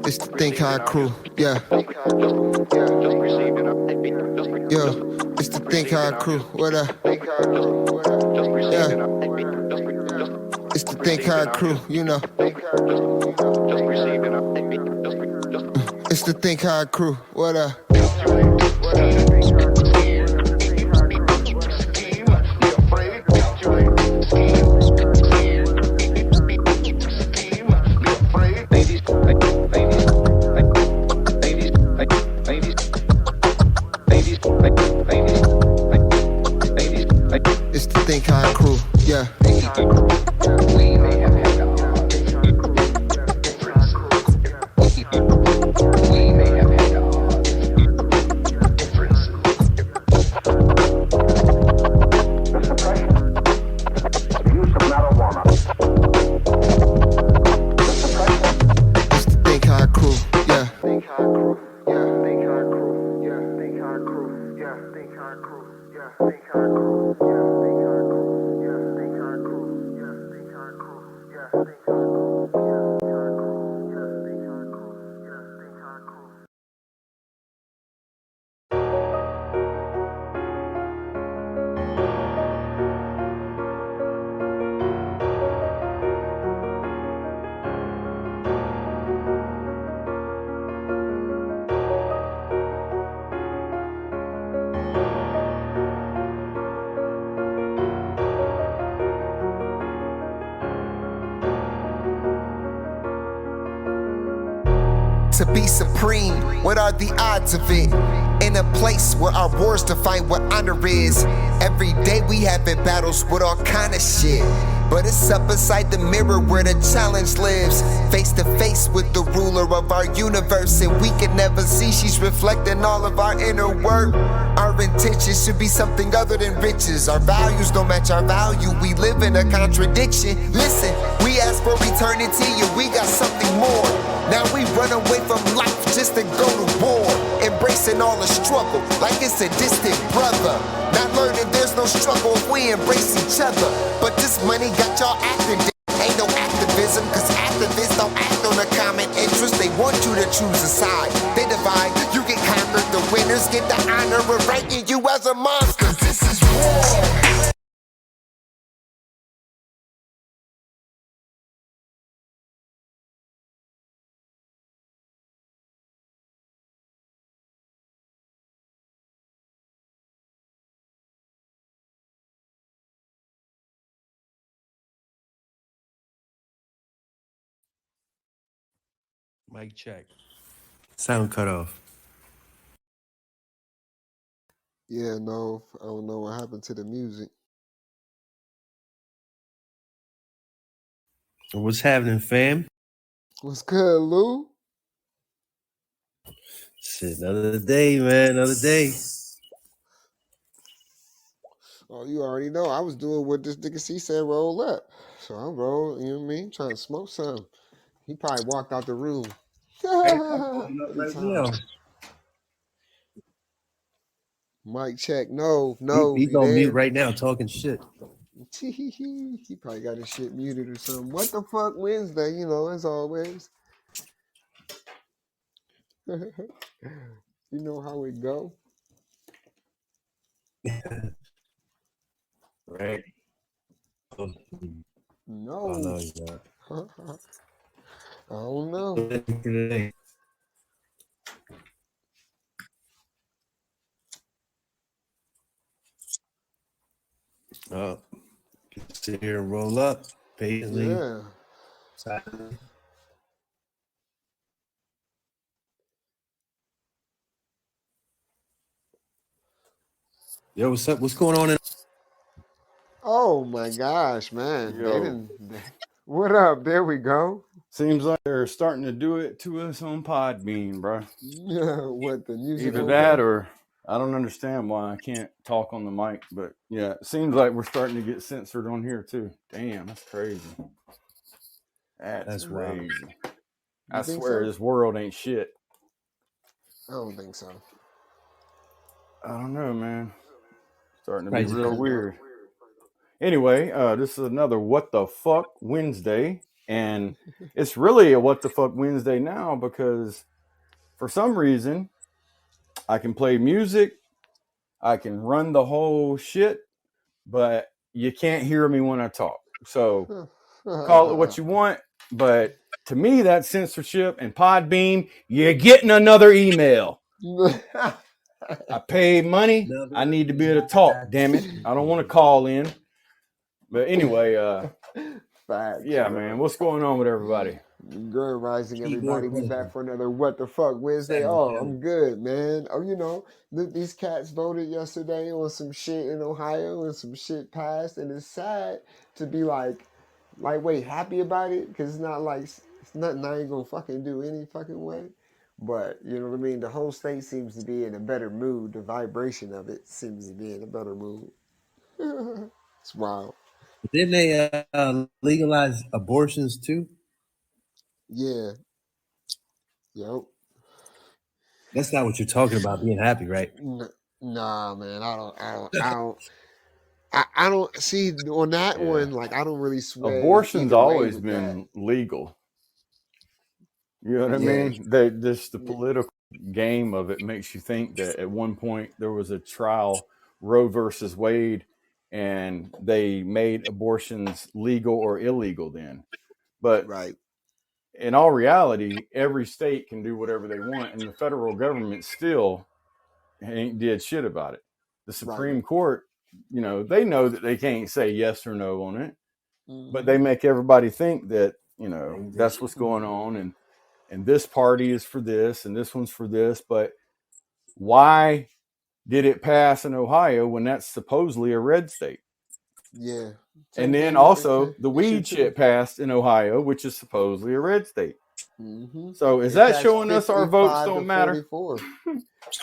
It's the Think High crew, yeah. Yo, it's the Think High crew, what up? Yeah. It's the Think High crew, you know. It's the Think High crew, what up? It's the Think High crew, yeah. It's the Think High crew, yeah. Think High crew, yeah. Think High crew, yeah. Think High crew, yeah. Think High crew, yeah. Think High crew, yeah. Think High crew, yeah. Think High crew, yeah. Think High crew, yeah. Think High crew, yeah. Think High crew, yeah. Think High crew, yeah. Think High crew. To be supreme, what are the odds of it? In a place where our wars define what honor is. Every day we having battles with all kind of shit. But it's up inside the mirror where the challenge lives. Face to face with the ruler of our universe, and we can never see she's reflecting all of our inner work. Our intentions should be something other than riches. Our values don't match our value, we live in a contradiction. Listen, we ask for eternity and we got something more. Now we run away from life just to go to war. Embracing all the struggle like it's a distant brother. Not learning there's no struggle if we embrace each other. But this money got y'all acting. Ain't no activism, cause activists don't act on a common interest. They want you to choose a side. They divide, you get conquered. The winners get the honor of ranking you as a monster. Cause this is war. Mic check. Sound cut off. Yeah, no, I don't know what happened to the music. What's happening, fam? What's good, Lou? Shit, another day, man. Another day. Oh, you already know. I was doing what this nigga C said, roll up. So I rolled, you know what I mean? Trying to smoke some. He probably walked out the room. Right now. Mic check. No, no. He's You on mute there? right now talking shit. He probably got his shit muted or something. What the fuck Wednesday, you know, as always. You know how it go. Right. No. Oh, no, he's not. I don't know. Today. Oh, sit here and roll up patiently. Yeah. Silently. Yo, what's up? What's going on? Oh my gosh, man. Yo. They didn't. What up? There we go. Seems like they're starting to do it to us on Podbean, bro. What, the music? Either that or I don't understand why I can't talk on the mic, but yeah, it seems like we're starting to get censored on here too. Damn, that's crazy. That's crazy. I swear this world ain't shit. I don't think so. I don't know, man. Starting to be real weird. Anyway, this is another What the Fuck Wednesday. And it's really a What the Fuck Wednesday now because for some reason I can play music, I can run the whole shit, but you can't hear me when I talk. So call it what you want, but to me, that's censorship. And Podbean, you're getting another email. I paid money. I need to be able to talk. Damn it! I don't want to call in. But anyway, Facts, yeah, bro. man, what's going on with everybody? Good rising, everybody. We Keyboard back for another What the Fuck Wednesday. Oh, I'm good, man. Oh, these cats voted yesterday on some shit in Ohio and some shit passed, and it's sad to be wait, happy about it because it's not like it's nothing I ain't gonna fucking do any fucking way. But you know what I mean. The whole state seems to be in a better mood. The vibration of it seems to be in a better mood. It's wild. Didn't they legalize abortions too? Yeah. Yep. That's not what you're talking about. Being happy, right? Nah, man. I don't see on that one. Like, I don't really sway. Abortion's either way always with been legal. You know what I Yeah. mean? The political game of it makes you think that at one point there was a trial, Roe versus Wade, and they made abortions legal or illegal then. But Right. in all reality, every state can do whatever they want, and the federal government still ain't did shit about it. The Supreme Court, they know that they can't say yes or no on it, but they make everybody think that, that's what's going on, and this party is for this, and this one's for this. But why did it pass in Ohio when that's supposedly a red state? Yeah. And then also the weed shit passed in Ohio, which is supposedly a red state. Mm-hmm. So is that showing us our votes don't matter?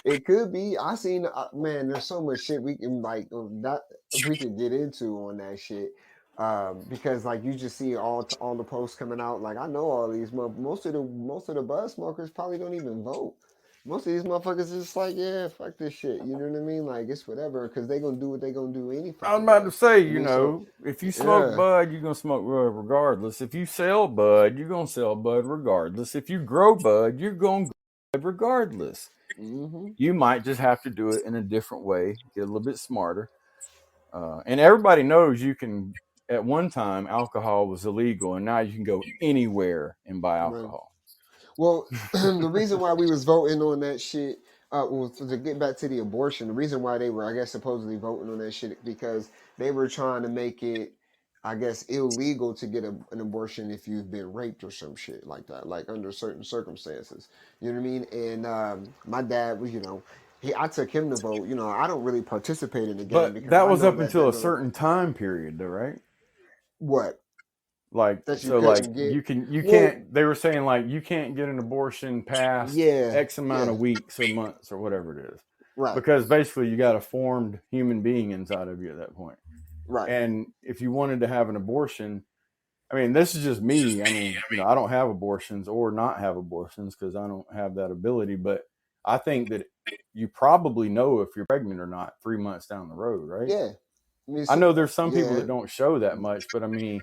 It could be. I seen, man. There's so much shit we can that we could get into on that shit. Because like you just see all the posts coming out. Like I know all these most of the buzz smokers probably don't even vote. Most of these motherfuckers is just like, yeah, fuck this shit. You know what I mean? Like it's whatever because they gonna do what they gonna do any fucking I was about to say, so, if you smoke bud, you're gonna smoke bud regardless. If you sell bud, you're gonna sell bud regardless. If you grow bud, you're gonna grow bud regardless. Mm-hmm. You might just have to do it in a different way, get a little bit smarter. And everybody knows you can. At one time, alcohol was illegal, and now you can go anywhere and buy alcohol. Well, the reason why we was voting on that shit, to get back to the abortion, the reason why they were, I guess, supposedly voting on that shit because they were trying to make it, I guess, illegal to get an abortion if you've been raped or some shit like that, like under certain circumstances. You know what I mean? And my dad was, I took him to vote. I don't really participate in the game because that was up until a certain time period, though, right? What? Like you can't. They were saying like you can't get an abortion past X amount of weeks or months or whatever it is, right? Because basically you got a formed human being inside of you at that point, right? And if you wanted to have an abortion, I mean, this is just me. I mean, I don't have abortions or not have abortions because I don't have that ability. But I think that you probably know if you're pregnant or not 3 months down the road, right? Yeah. I know there's some people that don't show that much, but I mean.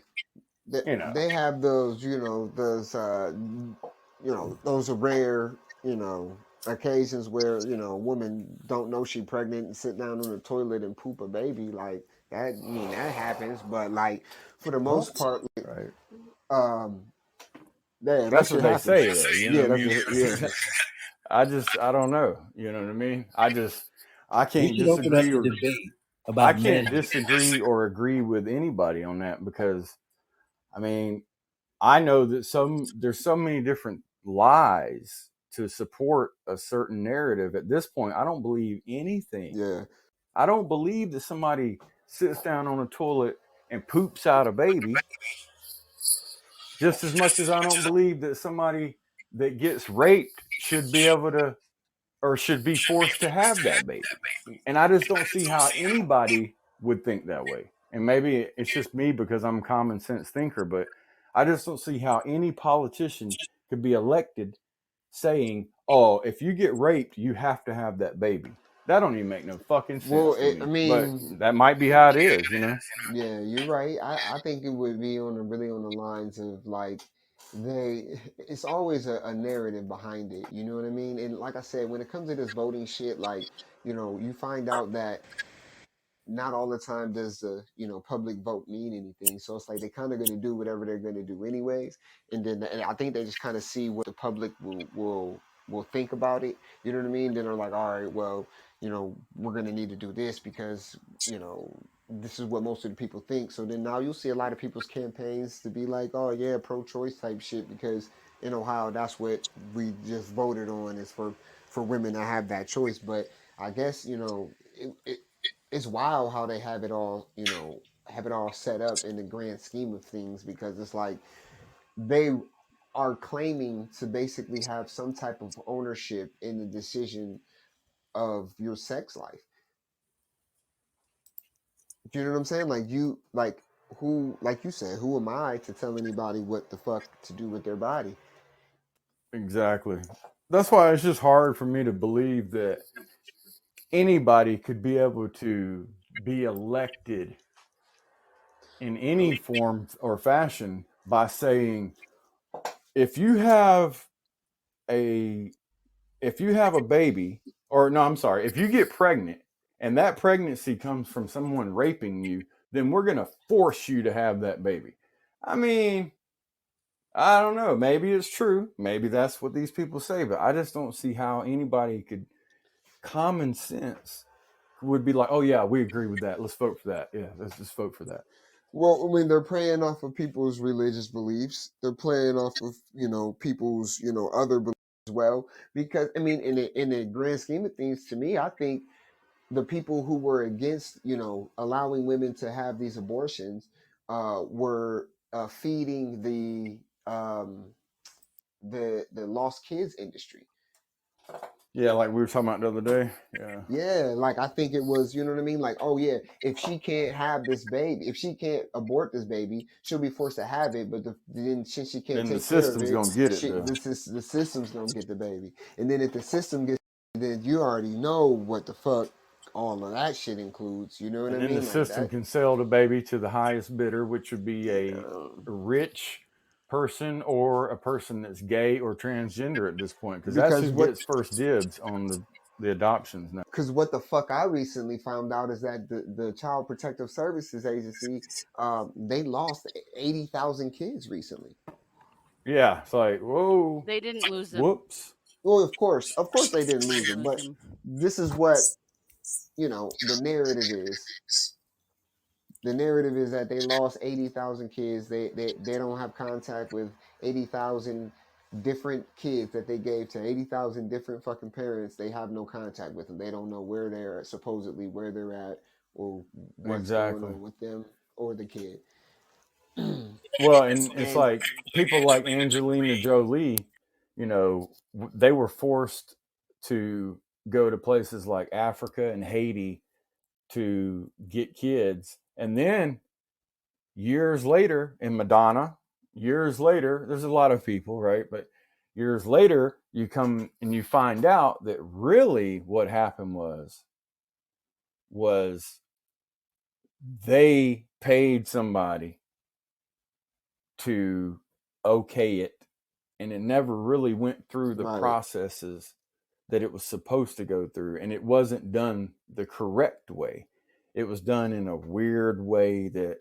They have those, those are rare, occasions where, a woman don't know she's pregnant and sit down on the toilet and poop a baby like that. I mean, that happens, but like for the most part, right. That's what they say. I don't know. You know what I mean? I can't disagree or agree with anybody on that because I mean, I know that there's so many different lies to support a certain narrative. At this point, I don't believe anything. Yeah. I don't believe that somebody sits down on a toilet and poops out a baby. Just as much as I don't believe that somebody that gets raped should be able to or should be forced to have that baby. And I just don't see how anybody would think that way. And maybe it's just me because I'm a common sense thinker, but I just don't see how any politician could be elected saying, oh, if you get raped, you have to have that baby. That don't even make no fucking sense Well, to me. I But mean, that might be how it is, you know. yeah, you're right. I think it would be really on the lines of like it's always a narrative behind it. You know what I mean? And like I said, when it comes to this voting shit, like, you find out that not all the time does the public vote mean anything. So it's like they kind of going to do whatever they're going to do anyways, and I think they just kind of see what the public will think about it. You know what I mean? Then they're like, all right, well, we're going to need to do this because this is what most of the people think. So then now you'll see a lot of people's campaigns to be like, oh yeah, pro-choice type shit, because in Ohio that's what we just voted on, is for women to have that choice. But I guess it's wild how they have it all set up in the grand scheme of things, because it's like they are claiming to basically have some type of ownership in the decision of your sex life. Do you know what I'm saying? Like you said, who am I to tell anybody what the fuck to do with their body? Exactly. That's why it's just hard for me to believe that anybody could be able to be elected in any form or fashion by saying, if you have a baby, or no, I'm sorry, if you get pregnant and that pregnancy comes from someone raping you, then we're going to force you to have that baby. I mean, I don't know. Maybe it's true. Maybe that's what these people say, but I just don't see how anybody could, common sense would be like, oh yeah, we agree with that. Let's vote for that. Yeah, let's just vote for that. Well, I mean, they're playing off of people's religious beliefs. They're playing off of people's other beliefs as well. Because I mean, in the grand scheme of things, to me, I think the people who were against allowing women to have these abortions were feeding the lost kids industry. Yeah, like we were talking about the other day. Yeah, like I think it was, you know what I mean? Like, oh yeah, if she can't have this baby, if she can't abort this baby, she'll be forced to have it. But then since she can't Then the take care of system's it, gonna get it, though. the system's gonna get the baby. And then if the system gets, then you already know what the fuck all of that shit includes. You know what And I then mean? the Like system that. can sell the baby to the highest bidder, which would be a Yeah. rich person or a person that's gay or transgender at this point, because that's Because who gets first dibs on the adoptions now. Because what the fuck I recently found out is that the Child Protective Services Agency, they lost 80,000 kids recently. Yeah, it's like, whoa. They didn't lose them. Whoops. Well, of course they didn't lose them, but this is what the narrative is. The narrative is that they lost 80,000 kids. They don't have contact with 80,000 different kids that they gave to 80,000 different fucking parents. They have no contact with them. They don't know where they're at, supposedly where they're at, or what's going on with them or the kid. Well, and it's like people like Angelina Jolie, they were forced to go to places like Africa and Haiti to get kids. And then years later, in Madonna, years later, there's a lot of people, right? But years later, you come and you find out that really what happened was they paid somebody to okay it, and it never really went through the processes that it was supposed to go through, and it wasn't done the correct way. It was done in a weird way that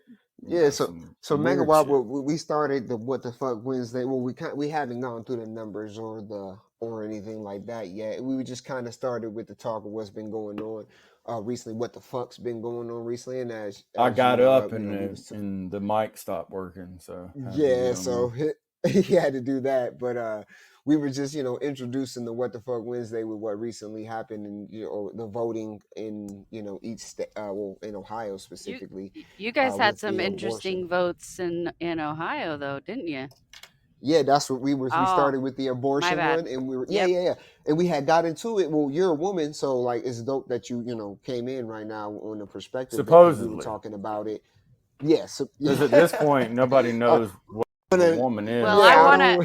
so Megawatt, we started the What the Fuck Wednesday. Well, we haven't gone through the numbers or anything like that yet. We just kind of started with the talk of what's been going on recently, what the fuck's been going on recently. And as I got up and the mic stopped working, so so he had to do that. But we were just introducing the What the Fuck Wednesday with what recently happened, and the voting in each state, in Ohio specifically. You guys had some interesting votes in Ohio, though, didn't you? Yeah, that's what we were. We started with the abortion one, and we were and we had got into it. Well, you're a woman, so like it's dope that you came in right now on the perspective. Supposedly, we were talking about it. Yes, because at this point nobody knows what a woman is. Well,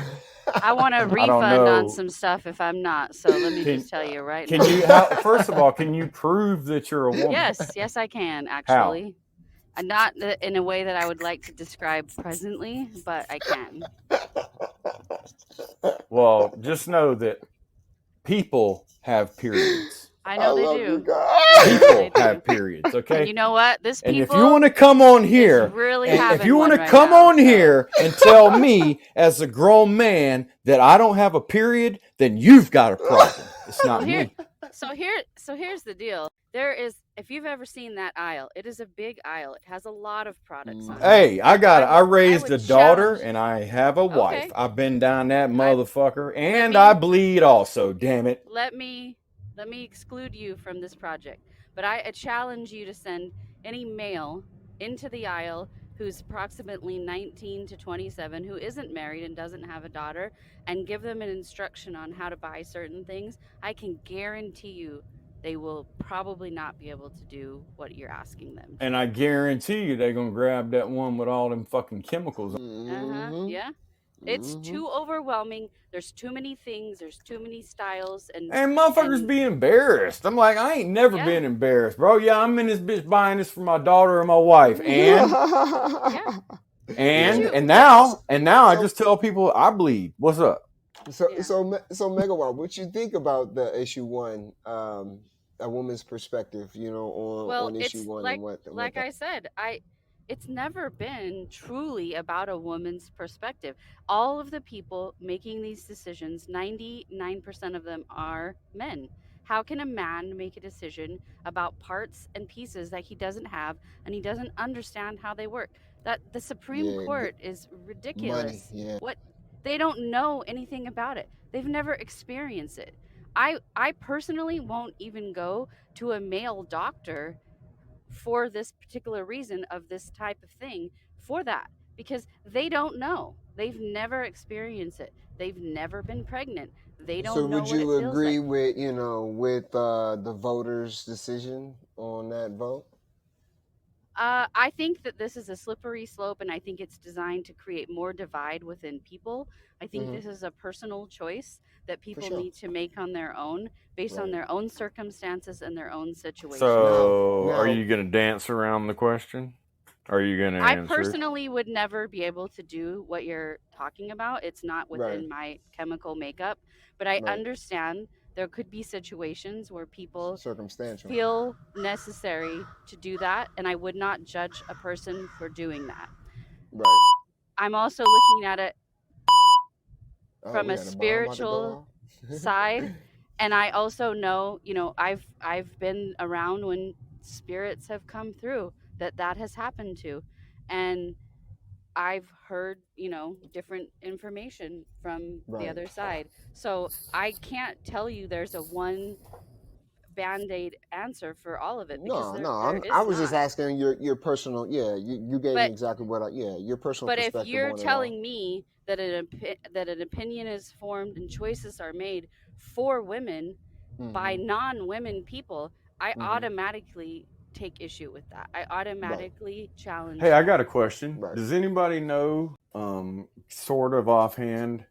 I want a I don't refund on know. some stuff if I'm not. So let me Can just tell you right can now. you first of all, can you prove that you're a woman? Yes, I can How? actually. Not in a way that I would like to describe presently, but I can. Well, just know that people have periods. I I know they love you do. guys. I know they People have do. periods, And okay? you know what? This And if you people want to come on is here, really and if having you want one to right come now. on So here and tell me as a grown man that I don't have a period, then you've got a problem. It's well not here me. so here's the deal. There is, if you've ever seen that aisle, it is a big aisle. It has a lot of products on it. Hey, I raised would a daughter challenge. and I have a wife. Okay. I've been down that I motherfucker, let and me I bleed also, damn it. let me exclude you from this project. But I challenge you to send any male into the aisle who's approximately 19 to 27, who isn't married and doesn't have a daughter, and give them an instruction on how to buy certain things. I can guarantee you they will probably not be able to do what you're asking them to. And I guarantee you they're gonna grab that one with all them fucking chemicals on. Mhm. Yeah. It's Mhm. too overwhelming. There's too many things. There's too many styles, And motherfuckers be embarrassed. I'm like, I ain't never Yeah. been embarrassed, bro. Yeah, I'm in this bitch buying this for my daughter and my wife. And yeah. and now I just tell people I bleed. What's up? So Yeah. so Megawatt, what you think about the issue one, a woman's perspective, Well, on issue it's one, like and what I said, it's never been truly about a woman's perspective. All of the people making these decisions, 99% of them are men. How can a man make a decision about parts and pieces that he doesn't have and he doesn't understand how they work? That the Supreme Yeah, Court is money, ridiculous. yeah. What, they don't know anything about it. They've never experienced it. I personally won't even go to a male doctor for this particular reason of this type of thing, for that, because they don't know. They've never experienced it. They've never been pregnant. They So don't know would what it you feels agree like. with, with the voters' decision on that vote? I think that this is a slippery slope, and I think it's designed to create more divide within people. I think this is a personal choice that For people sure. need to make on their own, based on Right. their own circumstances and their own situations. So, are Now- you gonna dance around the question? Are you gonna I answer? personally would never be able to do what you're talking about. It's not within Right. my chemical makeup, but I Right. understand there could be situations where people Circumstantial. feel necessary to do that, and I would not judge a person for doing that. Right. I'm also looking at it Oh, from we a got bomb about to go spiritual off? side, and I also know, I've been around when spirits have come through that has happened to, and I've heard, different information from the Right. other side. So I can't tell you there's a one band-aid answer for all of it, because No, there is I was just not. asking your personal. Yeah, you gave me But exactly what your personal but if perspective you're on it all. telling me that an opinion is formed and choices are made for women by non-women people, I automatically take issue with that. I automatically challenge Hey, I that. got a question. Right. Does anybody know, sort of offhand,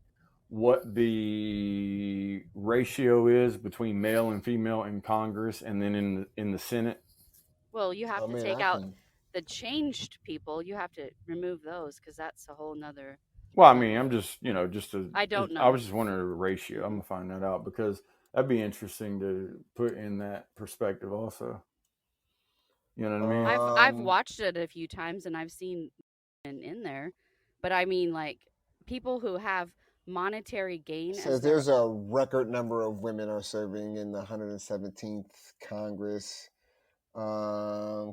what the ratio is between male and female in Congress and then in the Senate? Well, you have Oh, to man, take I out can- the changed people. You have to remove those, because that's a whole nother. Well, I mean, I'm just, I don't I know. was just wondering the ratio. I'm gonna find that out because that'd be interesting to put in that perspective also. You know what I mean? I've watched it a few times and I've seen in there, but I mean, like, people who have monetary gain Says as their there's a record number of women are serving in the 117th Congress,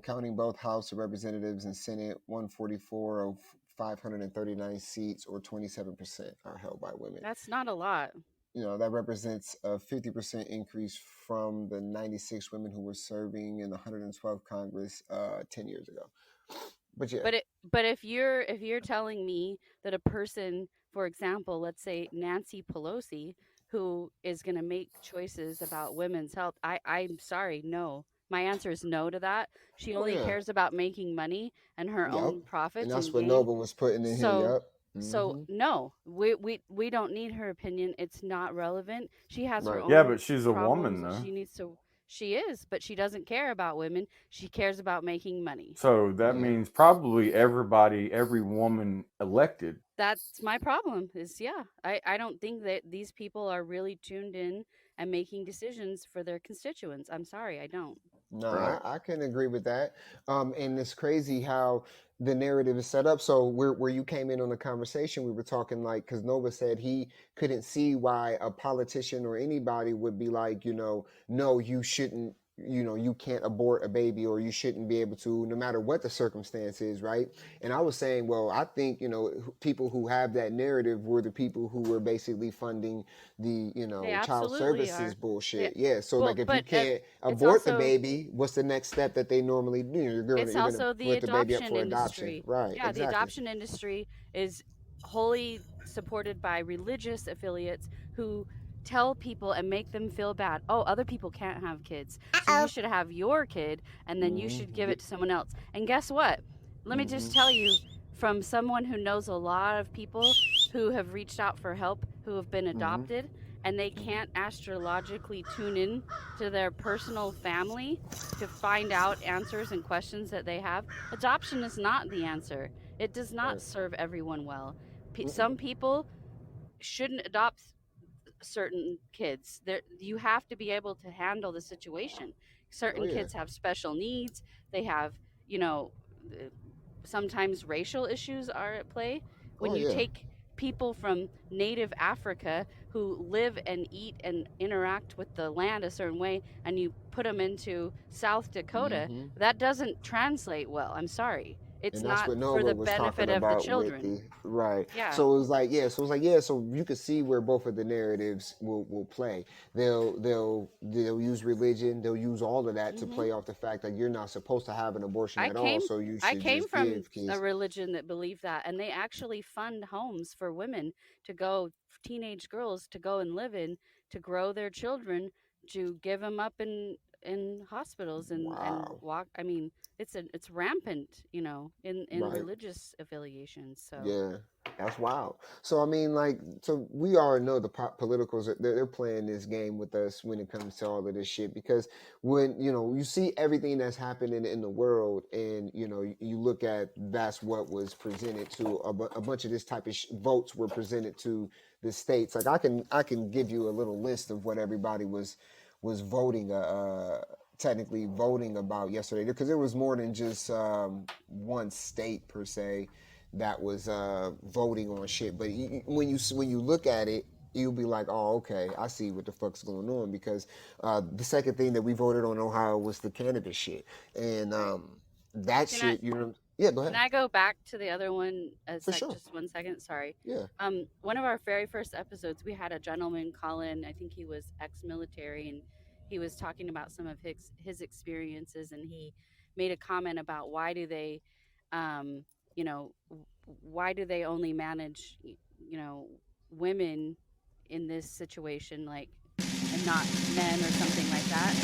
counting both House of Representatives and Senate. 144 of 539 seats, or 27%, are held by women. That's not a lot. That represents a 50% increase from the 96 women who were serving in the 112th Congress 10 years ago. But yeah, But if you're telling me that a person, for example, let's say Nancy Pelosi, who is going to make choices about women's health, I'm sorry, no. My answer is no to that. She only yeah. cares about making money and her Yup. own profits And that's and what gain. Nova was putting in here. So Yep. So Hmm. no, we don't need her opinion. It's not relevant. She has her Right. Yeah, own but she's a woman problems that though. she needs to. She is, but she doesn't care about women. She cares about making money. So that Yeah. means probably everybody, every woman elected. That's my problem. Is yeah, I don't think that these people are really tuned in and making decisions for their constituents. I'm sorry, I don't. No, Right. I can agree with that. And it's crazy how the narrative is set up. So where you came in on the conversation, we were talking like, because Nova said he couldn't see why a politician or anybody would be like, no, you shouldn't, you can't abort a baby or you shouldn't be able to, no matter what the circumstance is, right? And I was saying, well, I think, people who have that narrative were the people who were basically funding the They child absolutely services are. Yeah. bullshit. Yeah, so Well, like if you but can't it's abort the also baby, what's the next step that they normally do? it's You're gonna also the put the baby up adoption for adoption, industry. right? Yeah, the Exactly. adoption industry is wholly supported by religious affiliates who tell people and make them feel bad. Oh, other people can't have kids. So you should have your kid and then you should give Mm-hmm. it to someone else. And guess what? Let me Mm-hmm. just tell you from someone who knows a lot of people who have reached out for help who have been Mm-hmm. adopted and they can't astrologically tune in to their personal family to find out answers and questions that they have. Adoption is not the answer. It does not Right. serve everyone well. Mm-mm. Some people shouldn't adopt certain kids. You have to be able to handle the situation. Oh Certain yeah. kids have special needs. They have, you know, sometimes racial issues are at play. When Oh you yeah. take people from native Africa who live and eat and interact with the land a certain way and you put them into South Dakota, Mm-hmm. that doesn't translate well. I'm sorry. It's And that's not what for Nova the was benefit talking of the about with children. the right. Yeah. So it was like, yeah. So it was like, yeah. So you could see where both of the narratives will play. They'll use religion. They'll use all of that to Hmm. play off the fact that you're not supposed to have an abortion I at all. came So you I should came just from give a kids. religion that believed that, and they actually fund homes for women to go, teenage girls to go and live in, to grow their children, to give them up in hospitals and Wow. walk. I mean, it's rampant, in Right. religious affiliations. So Yeah, that's wild. So I mean, like, so we all know the politicals they're playing this game with us when it comes to all of this shit. Because when you see everything that's happening in the world, and you look at that's what was presented to a bunch of this type of votes were presented to the states. Like I can give you a little list of what everybody was voting. Technically voting about yesterday because there was more than just one state per se that was voting on shit. But when you look at it, you'll be like, oh, okay, I see what the fuck's going on. Because the second thing that we voted on in Ohio was the cannabis shit, and right. that Can I shit, yeah, go can ahead, I go back to the other one for sure, just 1 second? Sorry. yeah. One of our very first episodes, we had a gentleman call in. I think he was ex-military, and he was talking about some of his experiences, and he made a comment about um, you know, why do they only manage, women in this situation, like, and not men or something like that.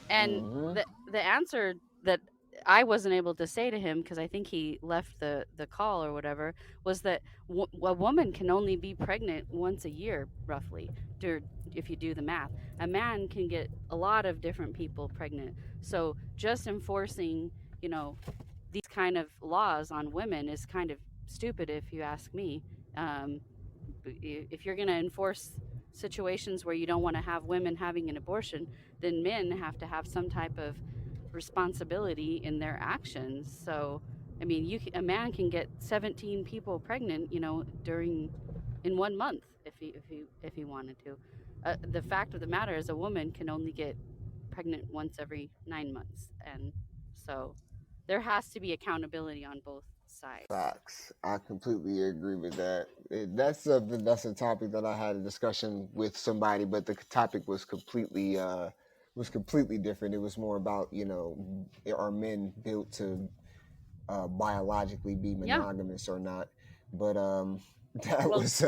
And Mm-hmm. the answer that I wasn't able to say to him because I think he left the call or whatever was that a woman can only be pregnant once a year, roughly. If you do the math, a man can get a lot of different people pregnant. So just enforcing, these kind of laws on women is kind of stupid, if you ask me. Um, if you're going to enforce situations where you don't want to have women having an abortion, then men have to have some type of responsibility in their actions. So, I mean, a man can get 17 people pregnant, in 1 month if he wanted to. The fact of the matter is, a woman can only get pregnant once every 9 months, and so there has to be accountability on both sides. Facts. I completely agree with that. That's a topic that I had a discussion with somebody, but the topic was completely different. It was more about are men built to biologically be Yeah. monogamous or not? But that Well, was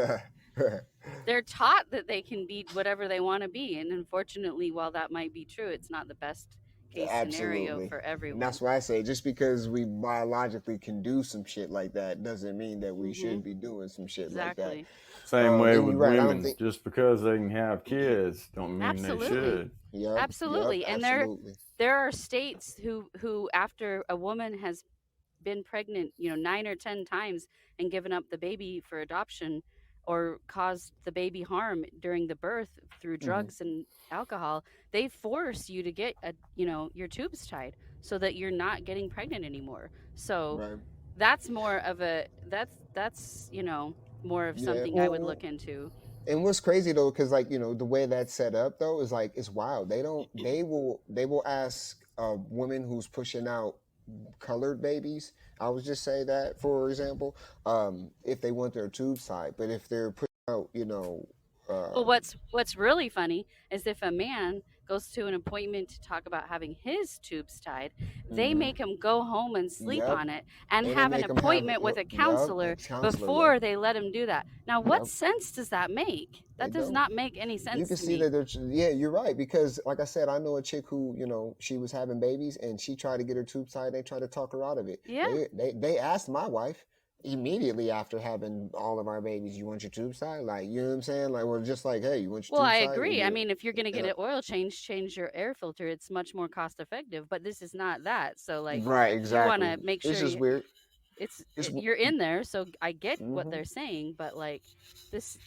they're taught that they can be whatever they want to be, and unfortunately, while that might be true, it's not the best case scenario Absolutely. for And everyone. that's why I say just because we biologically can do some shit like that doesn't mean that we Hmm. should be doing some shit like that. Exactly. Same way And with you're right. I don't women. think. Just because they can have kids don't mean they Absolutely. should. Yep. Absolutely. And Absolutely. there are states who after a woman has been pregnant, 9 or 10 times and given up the baby for adoption or caused the baby harm during the birth through Hmm. drugs and alcohol, they force you to get your tubes tied so that you're not getting pregnant anymore. So Right. that's more of more of Yeah. something I would look into. And what's crazy though, because like the way that's set up though is like it's wild. They will ask a woman who's pushing out colored babies. I would just say that for example, if they want their tube tied, but if they're pushing out, Well, what's really funny is if a man goes to an appointment to talk about having his tubes tied, they mhm. make him go home and sleep Yep. on it and And they have an make them have appointment with a yep, counselor a counselor. before Yep. they let him do that. Now, what Yep. sense does that make? That It does don't. not make any You sense can to see me. that yeah, you're right. Because like I said, I know a chick who, she was having babies and she tried to get her tube tied. They tried to talk her out of it. Yeah. They asked my wife immediately after having all of our babies, you want your tube tied? Like, you know what I'm saying? Like, we're just like, hey, you want your Well, tube I tied? agree. I mean, if you're going to get Yeah. an oil change your air filter. It's much more cost effective, but this is not that. So like Right, you want exactly. to make It's sure just weird. It's you're in there, so I get what hmm they're saying, but like this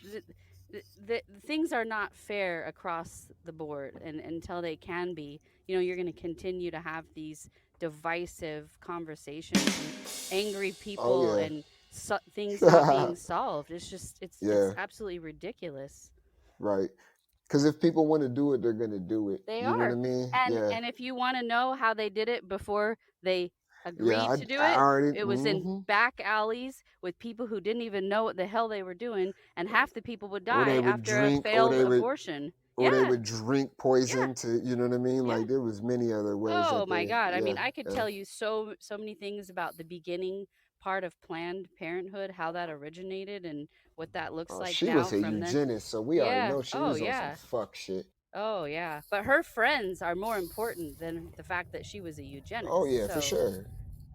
the things are not fair across the board, and until they can be, you're going to continue to have these divisive conversations and angry Oh people yeah. and things not being solved. It's Yeah, absolutely ridiculous. right. Because if people want to do it, they're gonna do it. They You know what I are. mean? And Yeah. and if you want to know how they did it before they Yeah. agreed to do I it, already. it was in back alleys with people who didn't even know what the hell they were doing, and half the people would Or die they would after a drink, failed abortion. or they Yeah, would drink yeah, poison to, you know what I mean? yeah. Like there was many other ways Oh that my they, God. I yeah, mean, I could yeah. tell you so many things about the beginning part of Planned Parenthood, how that originated and what that looks like She now was a from then. eugenist, so we already Yeah. know she Oh was on some yeah. fuck shit. Oh yeah. But her friends are more important than the fact that she was a Oh eugenist. yeah, for So sure.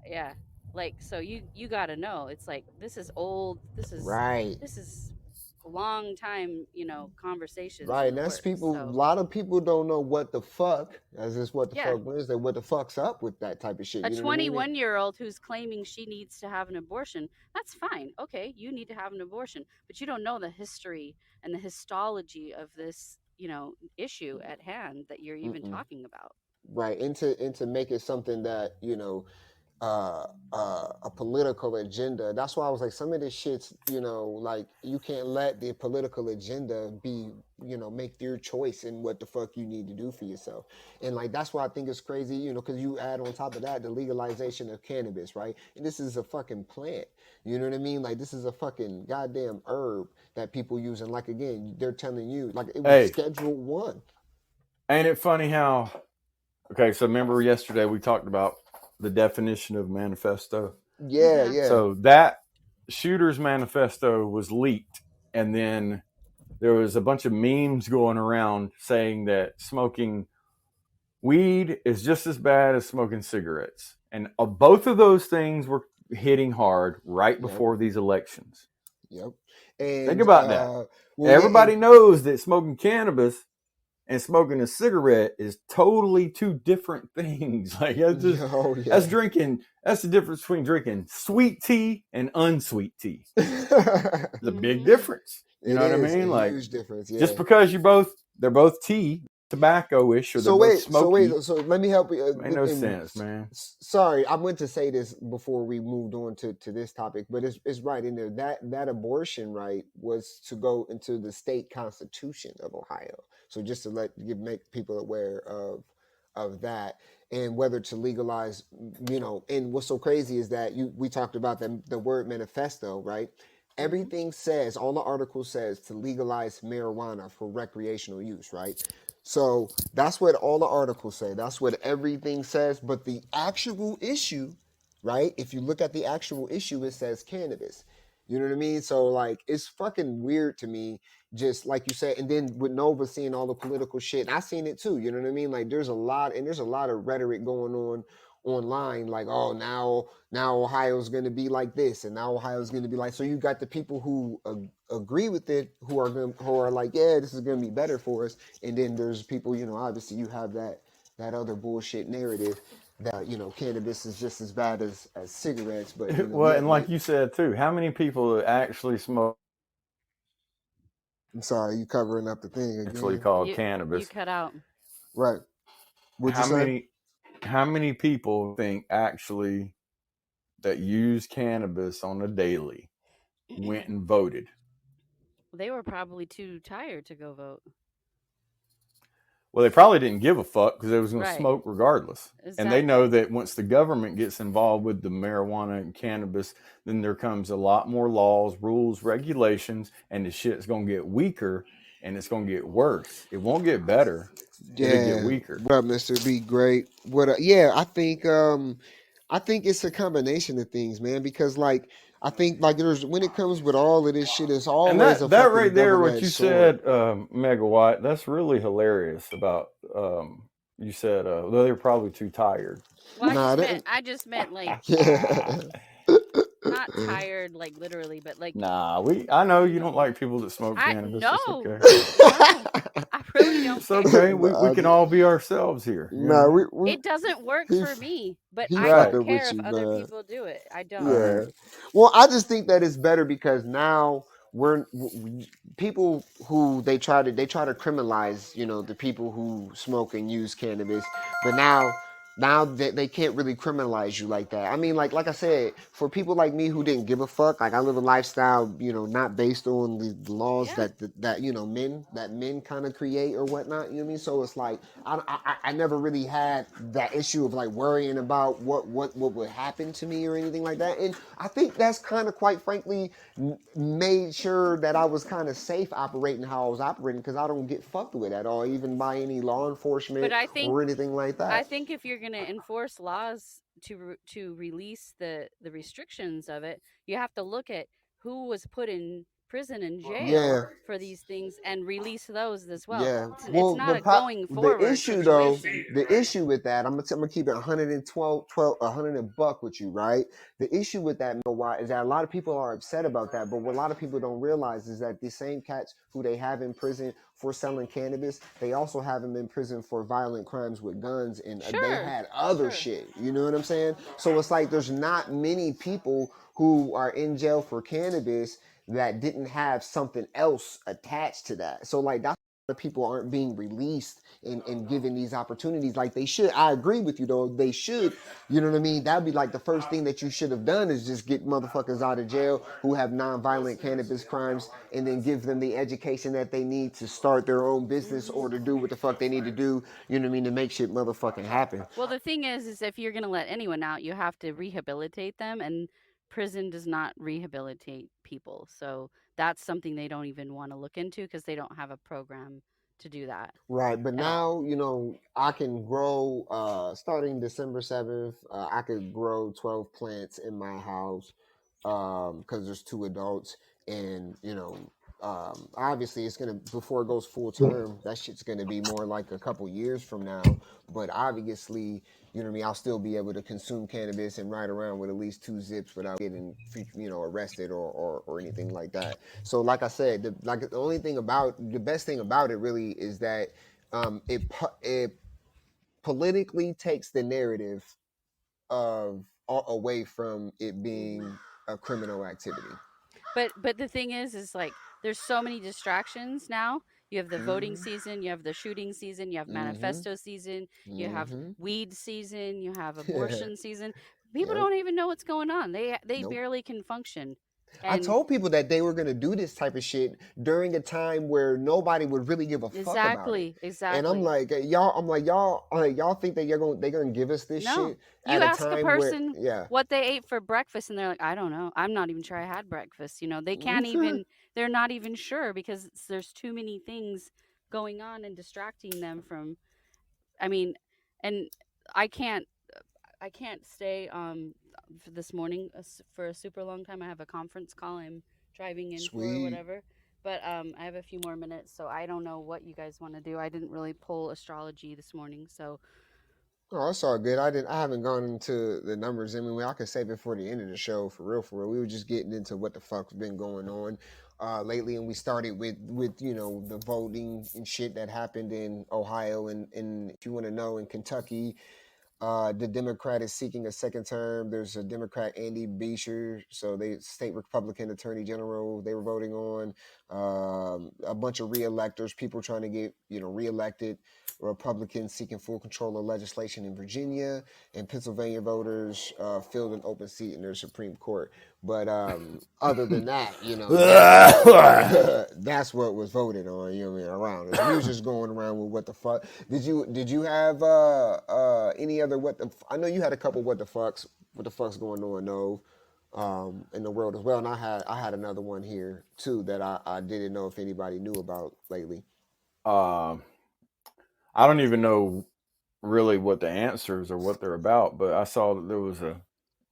yeah, like so you got to know, it's like this is old, Right. this is a long time conversations Right. in And the that's works. people. A So lot of people don't know what the fuck, as is what the yeah, fuck Wednesday. What the fuck's up with that type of shit? a You know what I mean? 21-year-old who's claiming she needs to have an abortion, that's fine. Okay, you need to have an abortion, but you don't know the history and the histology of this issue at hand that you're even Mm-mm. talking about. Right. And to make it something that a political agenda. That's why I was like, some of this shit's, like you can't let the political agenda be, make your choice in what the fuck you need to do for yourself. And like that's why I think it's crazy, because you add on top of that the legalization of cannabis, right? And this is a fucking plant. You know what I mean? Like this is a fucking goddamn herb that people use. And like again, they're telling you like it was Hey, Schedule 1. ain't it funny how? Okay, so remember yesterday we talked about the definition of manifesto. Yeah, Mm-hmm. yeah. So that shooter's manifesto was leaked, and then there was a bunch of memes going around saying that smoking weed is just as bad as smoking cigarettes, and both of those things were hitting hard right Yep. before these elections. Yep. Think And about that. well, yeah, Everybody and knows that smoking cannabis and smoking a cigarette is totally two different things. Like that's oh yeah. That's the difference between drinking sweet tea and unsweet tea. It's a big Mm-hmm. difference. You It know what I is mean? a Like huge difference. just Yeah. because they're both tea, tobacco-ish, or they're So both wait, smoky, so let me help you. ain't no sense, man. Sorry, I meant to say this before we moved on to this topic, but it's right in there. That abortion right was to go into the state constitution of Ohio. So just to make people aware of that, and whether to legalize, and what's so crazy is that we talked about the word manifesto, right? Mm-hmm. Everything says, all the article says to legalize marijuana for recreational use, right? So that's what all the articles say. That's what everything says. But the actual issue, right? If you look at the actual issue, it says cannabis. You know what I mean? So like it's fucking weird to me, just like you said. And then with Nova seeing all the political shit, I seen it too. You know what I mean? Like there's a lot of rhetoric going on online, like, oh, now Ohio's gonna be like this, and now Ohio's gonna be like. So you got the people who agree with it, who are like, yeah, this is gonna be better for us, and then there's people, obviously you have that other bullshit narrative that cannabis is just as bad as cigarettes, but Well, yet and like you said too, how many people actually smoke I'm sorry, you covering up the thing actually again. called You cannabis? cut out. Right. What'd you How say? many people think actually that use cannabis on a daily went and voted? They were probably too tired to go vote. Well, they probably didn't give a fuck because they was going to Right. smoke regardless. And Exactly. they know that once the government gets involved with the marijuana and cannabis, then there comes a lot more laws, rules, regulations, and the shit's going to get weaker and it's going to get worse. It won't get better. It'll get Yeah. weaker. What up, Mr. B? Great. Yeah, I think it's a combination of things, man, because like I think like there's when it comes with all of this shit, it's And always a that fucking right there, what double-edged you sword. said, Megawatt, that's really hilarious about, you said, they're probably too tired. Well, Nah, I just meant like yeah. not tired, like literally, but like Nah, I know you don't like people that smoke I cannabis. no, It's okay. no, I really don't It's care. okay. We Nah, can all be ourselves here. You nah, know? It doesn't work he for me, but he I Right. don't fucking care with if you, other man. people do it. I don't. All Yeah. right. Well, I just think that it's better because now people who they try to criminalize, the people who smoke and use cannabis, but now they can't really criminalize you like that. I mean, like I said, for people like me who didn't give a fuck, like I live a lifestyle, not based on the laws Yeah. that men kind of create or whatnot. You know what I mean? So it's like I never really had that issue of like worrying about what would happen to me or anything like that. And I think that's kind of, quite frankly, made sure that I was kind of safe operating how I was operating, because I don't get fucked with at all, even by any law enforcement But I think or anything like that. I think if you're going to enforce laws to release the restrictions of it, you have to look at who was put in prison and jail Yeah. for these things and release those as well. Yeah. It's Well, not a going the forward issue though, situation. the issue with that, I'm gonna keep it 100 and buck with you, right? The issue with that, why, is that a lot of people are upset about that, but what a lot of people don't realize is that the same cats who they have in prison for selling cannabis, they also have them in prison for violent crimes with guns, and they Sure. had other shit. You know what I'm saying? So it's like there's not many people who are in jail for cannabis that didn't have something else attached to that. So like that's why the people aren't being released and given these opportunities like they should. I agree with you though. They should. You know what I mean? That'd be like the first thing that you should have done, is just get motherfuckers out of jail who have non-violent cannabis crimes, and then give them the education that they need to start their own business or to do what the fuck they need to do, you know what I mean, to make shit motherfucking happen. Well, the thing is if you're going to let anyone out, you have to rehabilitate them, and prison does not rehabilitate people. So that's something they don't even want to look into because they don't have a program to do that. Right, but at all. now, I can grow, starting December 7th, I could grow 12 plants in my house, because there's 2 adults, and, obviously it's gonna, before it goes full term, that shit's gonna be more like a couple years from now, but obviously, you know what I mean, I'll still be able to consume cannabis and ride around with at least 2 zips without getting, arrested or anything like that. So like I said, the best thing about it really is that it politically takes the narrative away from it being a criminal activity. But the thing is like there's so many distractions now. You have the voting season, you have the shooting season, you have manifesto season, you have weed season, you have abortion season. People Yep. don't even know what's going on. They Nope. barely can function. I And told people that they were going to do this type of shit during a time where nobody would really give a fuck about it. exactly. And I'm like, y'all think that they're gonna give us this No. shit You at a ask a time person where, yeah. what they ate for breakfast and they're like, I don't know. I'm not even sure I had breakfast. They can't even, they're not even sure because there's too many things going on and distracting them from, I mean, and I can't stay for this morning for a super long time. I have a conference call I'm driving in for or Sweet. whatever. But I have a few more minutes, so I don't know what you guys want to do. I didn't really pull astrology this morning, so Oh, that's all good. I haven't gone into the numbers. I mean, I could save it for the end of the show, for real, for real. We were just getting into what the fuck's been going on lately, and we started with the voting and shit that happened in Ohio, and if you want to know, in Kentucky, the Democrat is seeking a second term. There's a Democrat, Andy Beshear, so they state Republican Attorney General. They were voting on a bunch of re-electors, people trying to get re-elected. Republicans seeking full control of legislation in Virginia, and Pennsylvania voters filled an open seat in their Supreme Court. But other than that, that's what was voted on. You know what I mean? Around us, we was just going around with what the fuck. Did you have any other I know you had a couple what the fucks going on, Nove, in the world as well, and I had another one here too that I didn't know if anybody knew about lately. I don't even know really what the answers or what they're about, but I saw that there was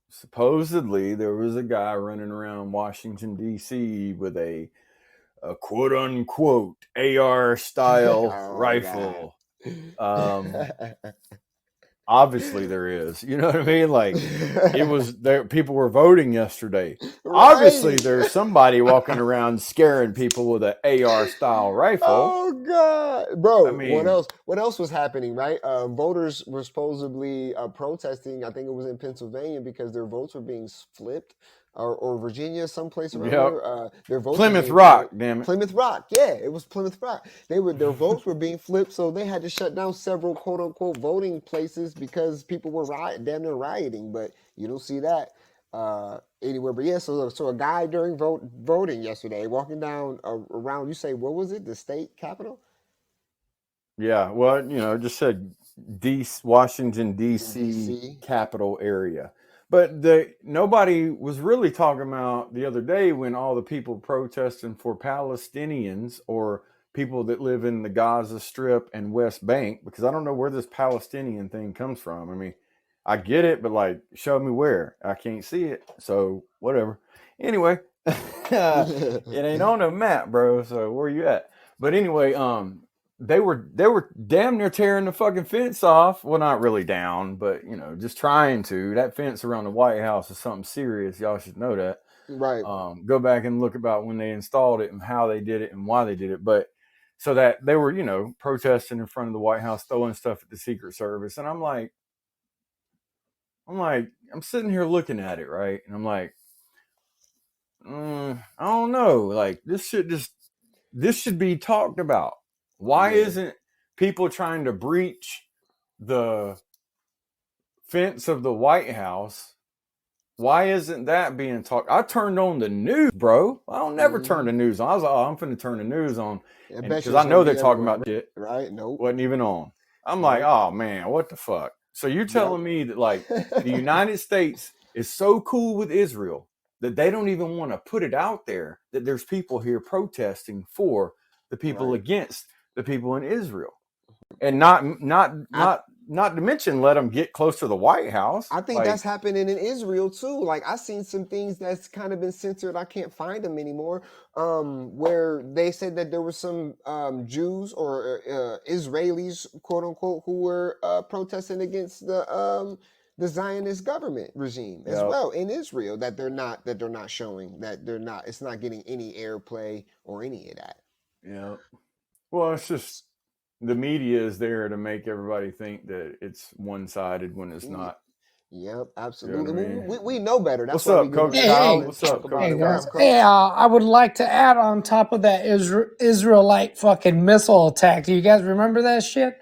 supposedly there was a guy running around Washington D.C. with a quote unquote AR style rifle. Obviously there is, you know what I mean? Like, it was there. People were voting yesterday. Right. Obviously there's somebody walking around scaring people with an AR style rifle. Oh God, bro! I mean, what else was happening? Right, voters were supposedly protesting. I think it was in Pennsylvania because their votes were being flipped. Or Virginia, someplace around there. Their votes Plymouth Rock, damn it. Plymouth Rock, yeah, it was Plymouth Rock. Their votes were being flipped, so they had to shut down several quote unquote voting places because people were damn near rioting. But you don't see that anywhere. But yeah, so a guy during voting yesterday, walking down around, you say, what was it? The state capitol? Yeah, well, it just said Washington D.C. capital area. But nobody was really talking about the other day when all the people protesting for Palestinians or people that live in the Gaza Strip and West Bank, because I don't know where this Palestinian thing comes from. I mean, I get it, but like, show me where. I can't see it. So whatever. Anyway, it ain't on the map, bro. So where you at? But anyway, they were damn near tearing the fucking fence off. Well, not really down, but just trying to. That fence around the White House is something serious. Y'all should know that. Right. Go back and look about when they installed it and how they did it and why they did it. But so that they were, protesting in front of the White House, throwing stuff at the Secret Service. And I'm sitting here looking at it, right? And I'm like, I don't know. Like, this should be talked about. Why isn't people trying to breach the fence of the White House? Why isn't that being talked? I turned on the news, bro. I don't never turn the news on. I was like, I'm finna turn the news on because I know they're talking about shit. Right? Nope. Wasn't even on. I'm like, oh man, what the fuck? So you're telling me that like the United States is so cool with Israel that they don't even want to put it out there that there's people here protesting for the people against the people in Israel, and not to mention let them get close to the White House. I think that's happening in Israel too. Like, I've seen some things that's kind of been censored. I can't find them anymore. Where they said that there were some Jews or Israelis, quote unquote, who were protesting against the Zionist government regime as well in Israel. That they're not showing, it's not getting any airplay or any of that. Yeah. Well, it's just the media is there to make everybody think that it's one-sided when it's not. Yep, absolutely. You know what I mean? We know better. That's what's up, Coach? What's up, Coach? Hey, guys. Hey, I would like to add on top of that Israelite fucking missile attack. Do you guys remember that shit?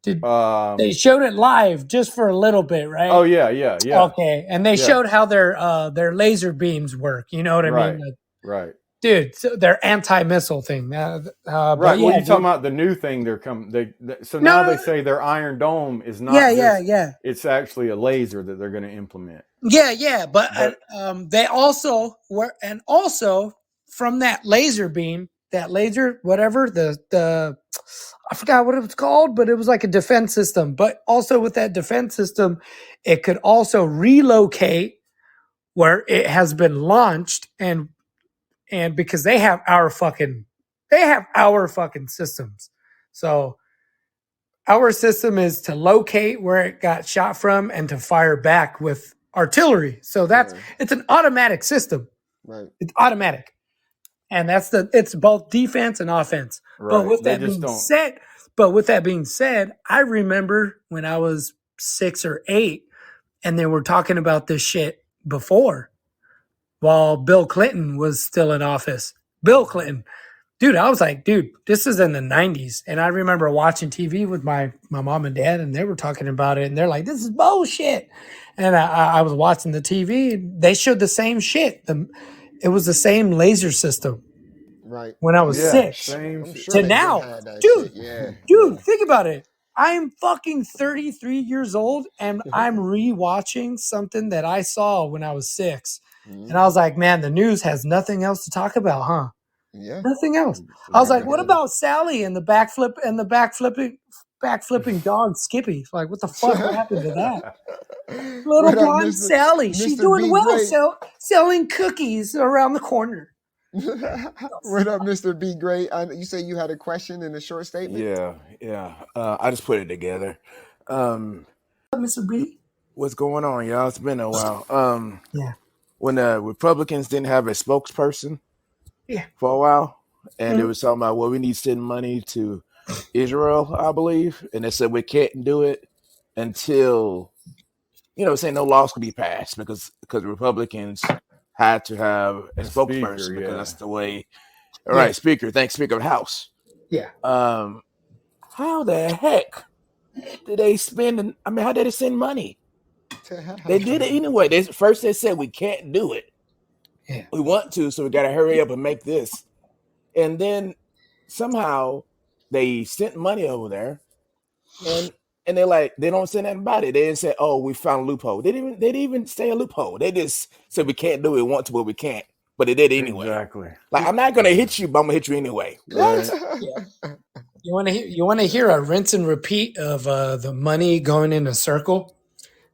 They showed it live just for a little bit, right? Oh yeah. Okay, and they showed how their laser beams work. You know what I mean? Like, right. Dude, so their anti-missile thing. Right. Well, you're talking about the new thing they're coming. Now they say their Iron Dome is not. Yeah. It's actually a laser that they're going to implement. Yeah. But they also were, and also from that laser beam, that laser, whatever the I forgot what it was called, but it was like a defense system. But also with that defense system, it could also relocate where it has been launched, and because they have our fucking systems. So our system is to locate where it got shot from and to fire back with artillery. So Yeah, it's an automatic system. right. It's automatic. And it's both defense and offense. But Right. with They that just being don't. said, I remember when I was 6 or 8 and they were talking about this shit before while Bill Clinton was still in office. Bill Clinton. Dude, I was like, dude, this is in the 90s. And I remember watching TV with my mom and dad, and they were talking about it, and they're like, this is bullshit. And I was watching the TV, and they showed the same shit. It was the same laser system Right. when I was Yeah. 6 Same. I'm shit. sure to they been now. had that Dude, shit. Yeah. dude, think about it. I'm fucking 33 years old, and I'm rewatching something that I saw when I was 6. And I Mhm. was like, man, the news has nothing else to talk about, huh? Yeah. Nothing else. I was Right. like, what about Sally and the backflipping dog Skippy? Like, what the fuck happened to that? Little What up, blonde Sally. She's Mr. doing B well Great? selling cookies around the corner. What up, Mr. B Great? You say you had a question in a short statement? Yeah. I just put it together. Mr. B? What's going on, y'all? It's been a while. Yeah. When the Republicans didn't have a spokesperson Yeah. for a while, and they Mhm. was talking about, well, we need to send money to Israel, I believe, and they said we can't do it until, saying no laws could be passed because Republicans had to have a A speaker. spokesperson because Yeah. that's the way. All Yeah. right, Speaker. Thanks, Speaker of the House. Yeah. How the heck did they spend? I mean, how did they send money? They did it anyway. They said we can't do it. Yeah. We want to, so we got to hurry up and make this. And then somehow they sent money over there, and they don't say nothing about it. They didn't say, "Oh, we found a loophole." They didn't even say a loophole. They just said we can't do it. We want to, but we can't. But they did it anyway. Exactly. Like, I'm not gonna hit you, but I'm gonna hit you anyway. What? You want to hear a rinse and repeat of the money going in a circle?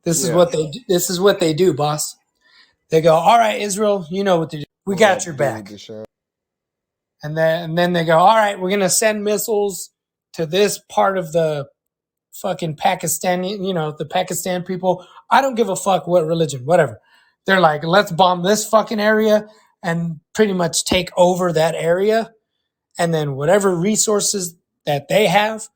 This is Yeah. what they do, boss. They go, all right, Israel, you know what to do. We got your back. And then they go, all right, we're gonna send missiles to this part of the fucking Pakistani, the Pakistan people. I don't give a fuck what religion, whatever. They're like, let's bomb this fucking area and pretty much take over that area. And then whatever resources that they have,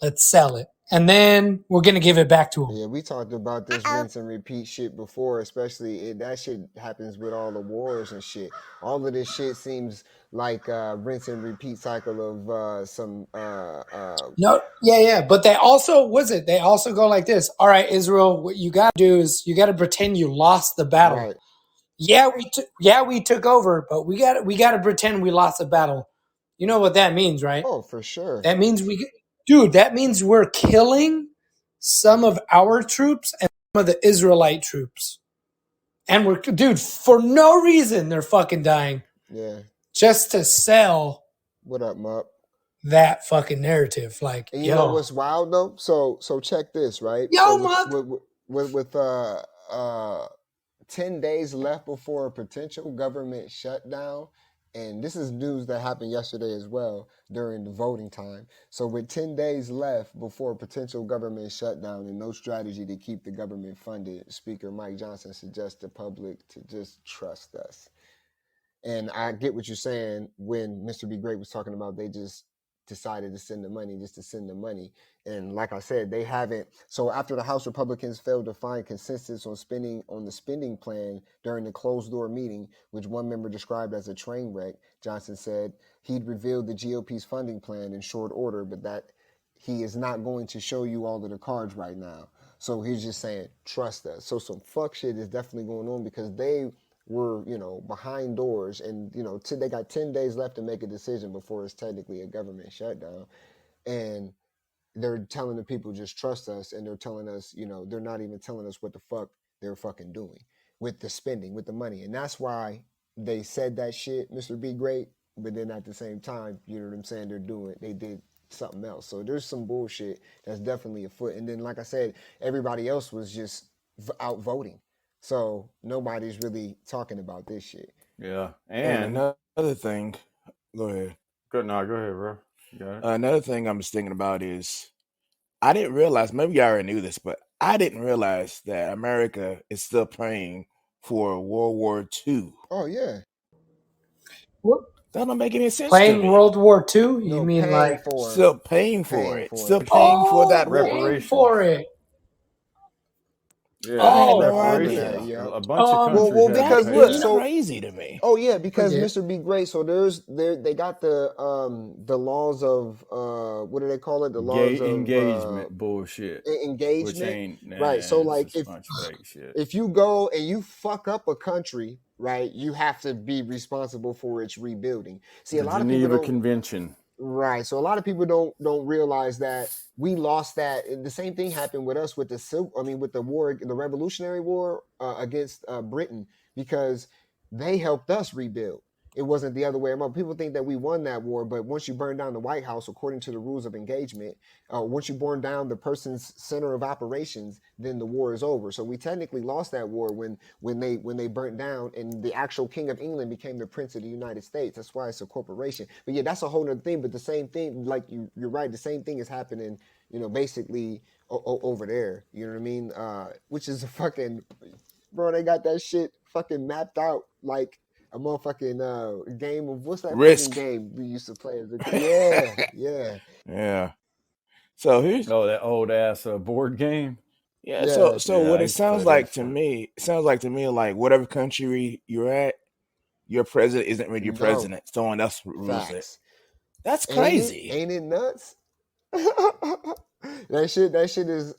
let's sell it. And then we're going to give it back to them. Yeah, we talked about this rinse and repeat shit before, especially that shit happens with all the wars and shit. All of this shit seems like a rinse and repeat cycle of some No, yeah. But they also, they also go like this. All right, Israel, what you got to do is you got to pretend you lost the battle. Right. We took over, but we got to pretend we lost the battle. You know what that means, right? Oh, for sure. That means that means we're killing some of our troops and some of the Israelite troops. And for no reason, they're fucking dying. Yeah. Just to sell. What up, Mup? That fucking narrative. Like, and you know what's wild though? So check this, right? Yo, so with 10 days left before a potential government shutdown. And this is news that happened yesterday as well during the voting time. So with 10 days left before a potential government shutdown and no strategy to keep the government funded, Speaker Mike Johnson suggests the public to just trust us. And I get what you're saying when Mr. B Great was talking about they just decided to send the money just to send the money. And like I said, they haven't. So after the House Republicans failed to find consensus on the spending plan during the closed door meeting, which one member described as a train wreck, Johnson said he'd revealed the GOP's funding plan in short order, but that he is not going to show you all of the cards right now. So he's just saying, trust us. So some fuck shit is definitely going on because they were, behind doors and, they got 10 days left to make a decision before it's technically a government shutdown. And they're telling the people just trust us, and they're telling us, they're not even telling us what the fuck they're fucking doing with the spending, with the money. And that's why they said that shit, Mr. B Great, but then at the same time, you know what I'm saying, they did something else. So there's some bullshit that's definitely afoot. And then, like I said, everybody else was just out voting. So nobody's really talking about this shit. Yeah. And another thing, go ahead. Go ahead, bro. You got it? Another thing I'm just thinking about is I didn't realize, maybe you already knew this, but I didn't realize that America is still praying for World War II. Oh, yeah. What? That don't make any sense. Playing to me. World War II? You No, mean paying like for Still paying for Paying it. for Still it. paying for that war. paying Reparations. for it? Yeah, I had Oh, no reparations. idea. Yeah. A bunch of countries Well, had because to That pay look, is that. so crazy to me. oh yeah, because Yeah. Mr. Be Great. So they got the laws of what do they call it? The laws of engagement bullshit, which engagement. ain't Right. So it's like just a bunch of fake shit. if you go and you fuck up a country, right, you have to be responsible for its rebuilding. See, a The lot of people Geneva don't. Convention. Right. So a lot of people don't realize that we lost that. The same thing happened with us with with the war, the Revolutionary War against Britain, because they helped us rebuild. It wasn't the other way around. People think that we won that war, but once you burn down the White House, according to the rules of engagement, once you burn down the person's center of operations, then the war is over. So we technically lost that war when they burnt down, and the actual King of England became the Prince of the United States. That's why it's a corporation. But yeah, that's a whole nother thing. But the same thing, like you're right, the same thing is happening, basically over there. You know what I mean? Which is a fucking, bro, they got that shit fucking mapped out like a motherfucking game of, what's that Risk. fucking game we used to play as a kid? Yeah. So here's that old ass board game. yeah. Yeah. So Yeah, what I it used to play sounds that like to shit. me, it sounds like to me like whatever country you're at, your president isn't really your No. president. Someone else rules it. Facts. That's crazy. Ain't it nuts? That shit is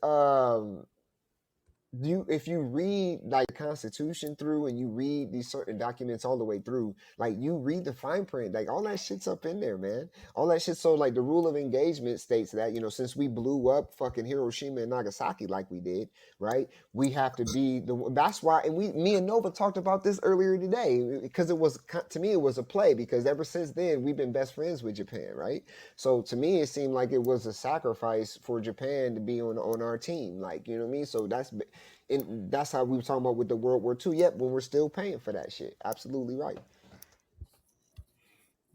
if you read like the Constitution through and you read these certain documents all the way through, like you read the fine print, like all that shit's up in there, man. All that shit. So like the rule of engagement states that, since we blew up fucking Hiroshima and Nagasaki like we did, right? We have to be that's why, and me and Nova talked about this earlier today, because to me it was a play, because ever since then we've been best friends with Japan, right? So to me it seemed like it was a sacrifice for Japan to be on our team, like, you know what I mean? So that's how we were talking about with the World War II. Yep, when we're still paying for that shit. Absolutely right.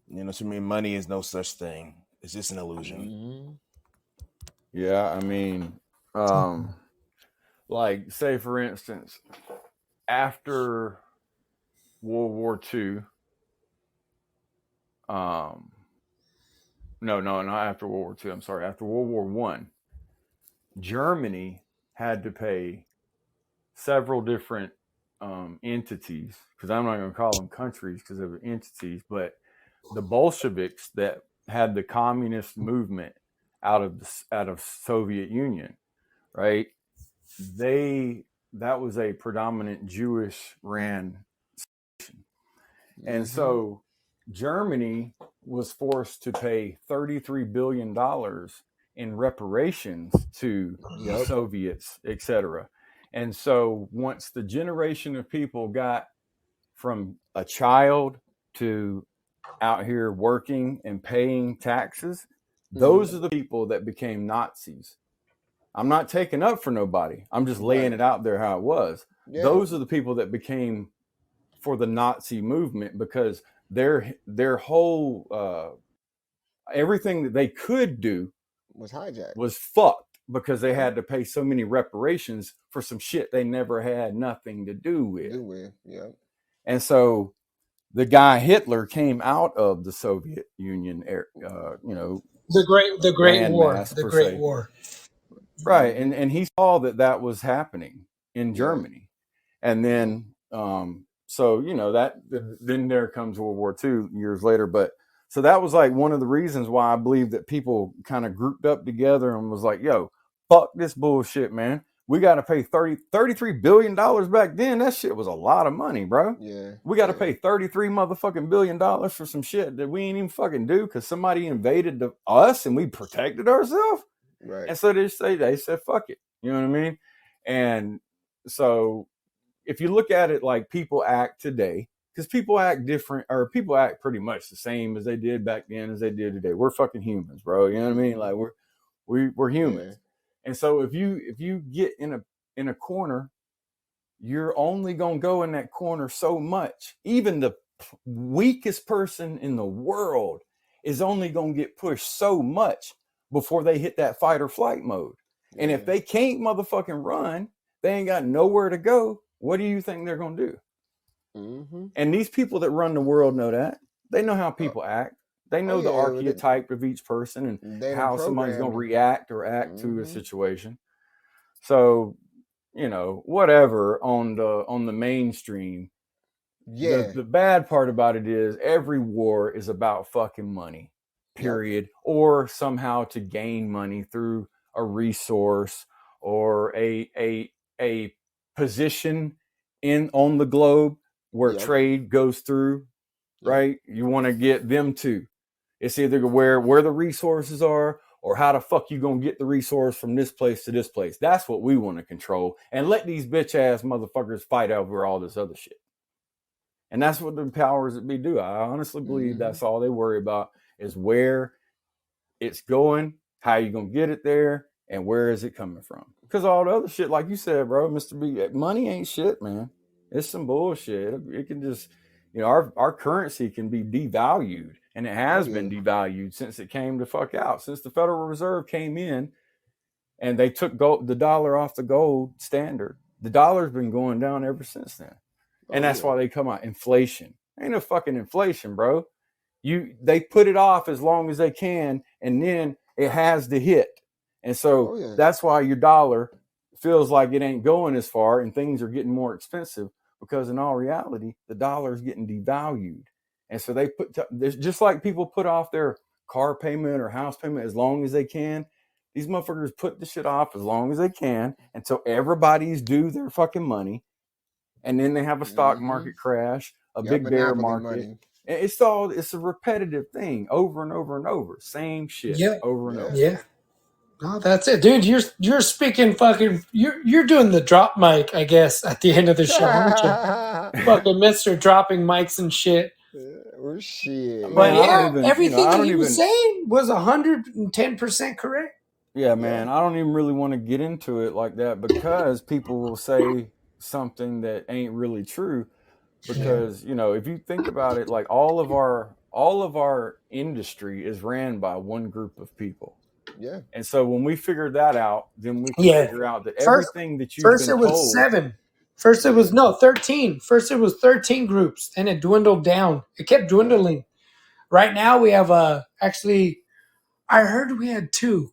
To me, money is no such thing. It's just an illusion. Mm-hmm. Yeah, I mean, like say for instance, after World War II, no, not after World War II. I'm sorry, after World War I, Germany had to pay several different entities, because I'm not going to call them countries because they were entities, but the Bolsheviks that had the communist movement out of Soviet Union, right? That was a predominant Jewish ran station. And so Germany was forced to pay $33 billion in reparations to the Soviets, etc. And so once the generation of people got from a child to out here working and paying taxes, those are the people that became Nazis. I'm not taking up for nobody. I'm just laying it out there how it was. Yeah. Those are the people that became for the Nazi movement, because their whole everything that they could do was hijacked, was fucked, because they had to pay so many reparations for some shit they never had nothing to do with. Yeah. And so the guy Hitler came out of the Soviet Union, the Great War, the Great War. Right. And he saw that was happening in Germany. And then, so, then there comes World War II years later. But so that was like one of the reasons why I believe that people kind of grouped up together and was like, yo, fuck this bullshit, man. We got to pay $33 billion back then. That shit was a lot of money, bro. Yeah. We got to pay $33 motherfucking billion for some shit that we ain't even fucking do because somebody invaded us and we protected ourselves. Right. And so they said, fuck it. You know what I mean? And so if you look at it like people act today, because people act different, or people act pretty much the same as they did back then as they did today. We're fucking humans, bro. You know what I mean? Like we're humans. And so if you get in a corner, you're only gonna go in that corner so much. Even the weakest person in the world is only gonna get pushed so much before they hit that fight or flight mode. And if they can't motherfucking run, they ain't got nowhere to go. What do you think they're gonna do? And these people that run the world know that. They know how people act. They know the archetype of each person and how somebody's going to react or act to a situation. So, you know, whatever on the mainstream. Yeah. The bad part about it is every war is about fucking money, period. Yep. Or somehow to gain money through a resource or a position on the globe where trade goes through, right? You want to get them to. It's either where the resources are or how the fuck you gonna get the resource from this place to this place. That's what we want to control. And let these bitch ass motherfuckers fight over all this other shit. And that's what the powers that be do. I honestly believe that's all they worry about is where it's going, how you gonna get it there, and where is it coming from. Because all the other shit, like you said, bro, Mr. B, money ain't shit, man. It's some bullshit. It can just, you know, our currency can be devalued, and it has been devalued since it came to fuck out. Since the Federal Reserve came in and they took the dollar off the gold standard, the dollar's been going down ever since then. And that's why they come out. Inflation. Ain't no fucking inflation, bro. They put it off as long as they can, and then it has to hit. And so that's why your dollar feels like it ain't going as far and things are getting more expensive, because in all reality, the dollar is getting devalued. And so they just like people put off their car payment or house payment as long as they can. These motherfuckers put the shit off as long as they can until everybody's due their fucking money. And then they have a stock market crash, a big bear market. It's a repetitive thing over and over and over. Same shit over and over. Yeah. No, that's it, dude. You're speaking fucking. You're doing the drop mic, I guess, at the end of the show, aren't you? Fucking Mr. Dropping mics and shit. Shit. But everything he was saying was 110% correct. Yeah, man. I don't even really want to get into it like that because people will say something that ain't really true. Because you know, if you think about it, like all of our industry is ran by one group of people. Yeah. And so when we figure that out, then we can figure out that everything that you've first been it was told, 7. First it was 13. First it was 13 groups, and it dwindled down. It kept dwindling. Right now we have actually, I heard we had 2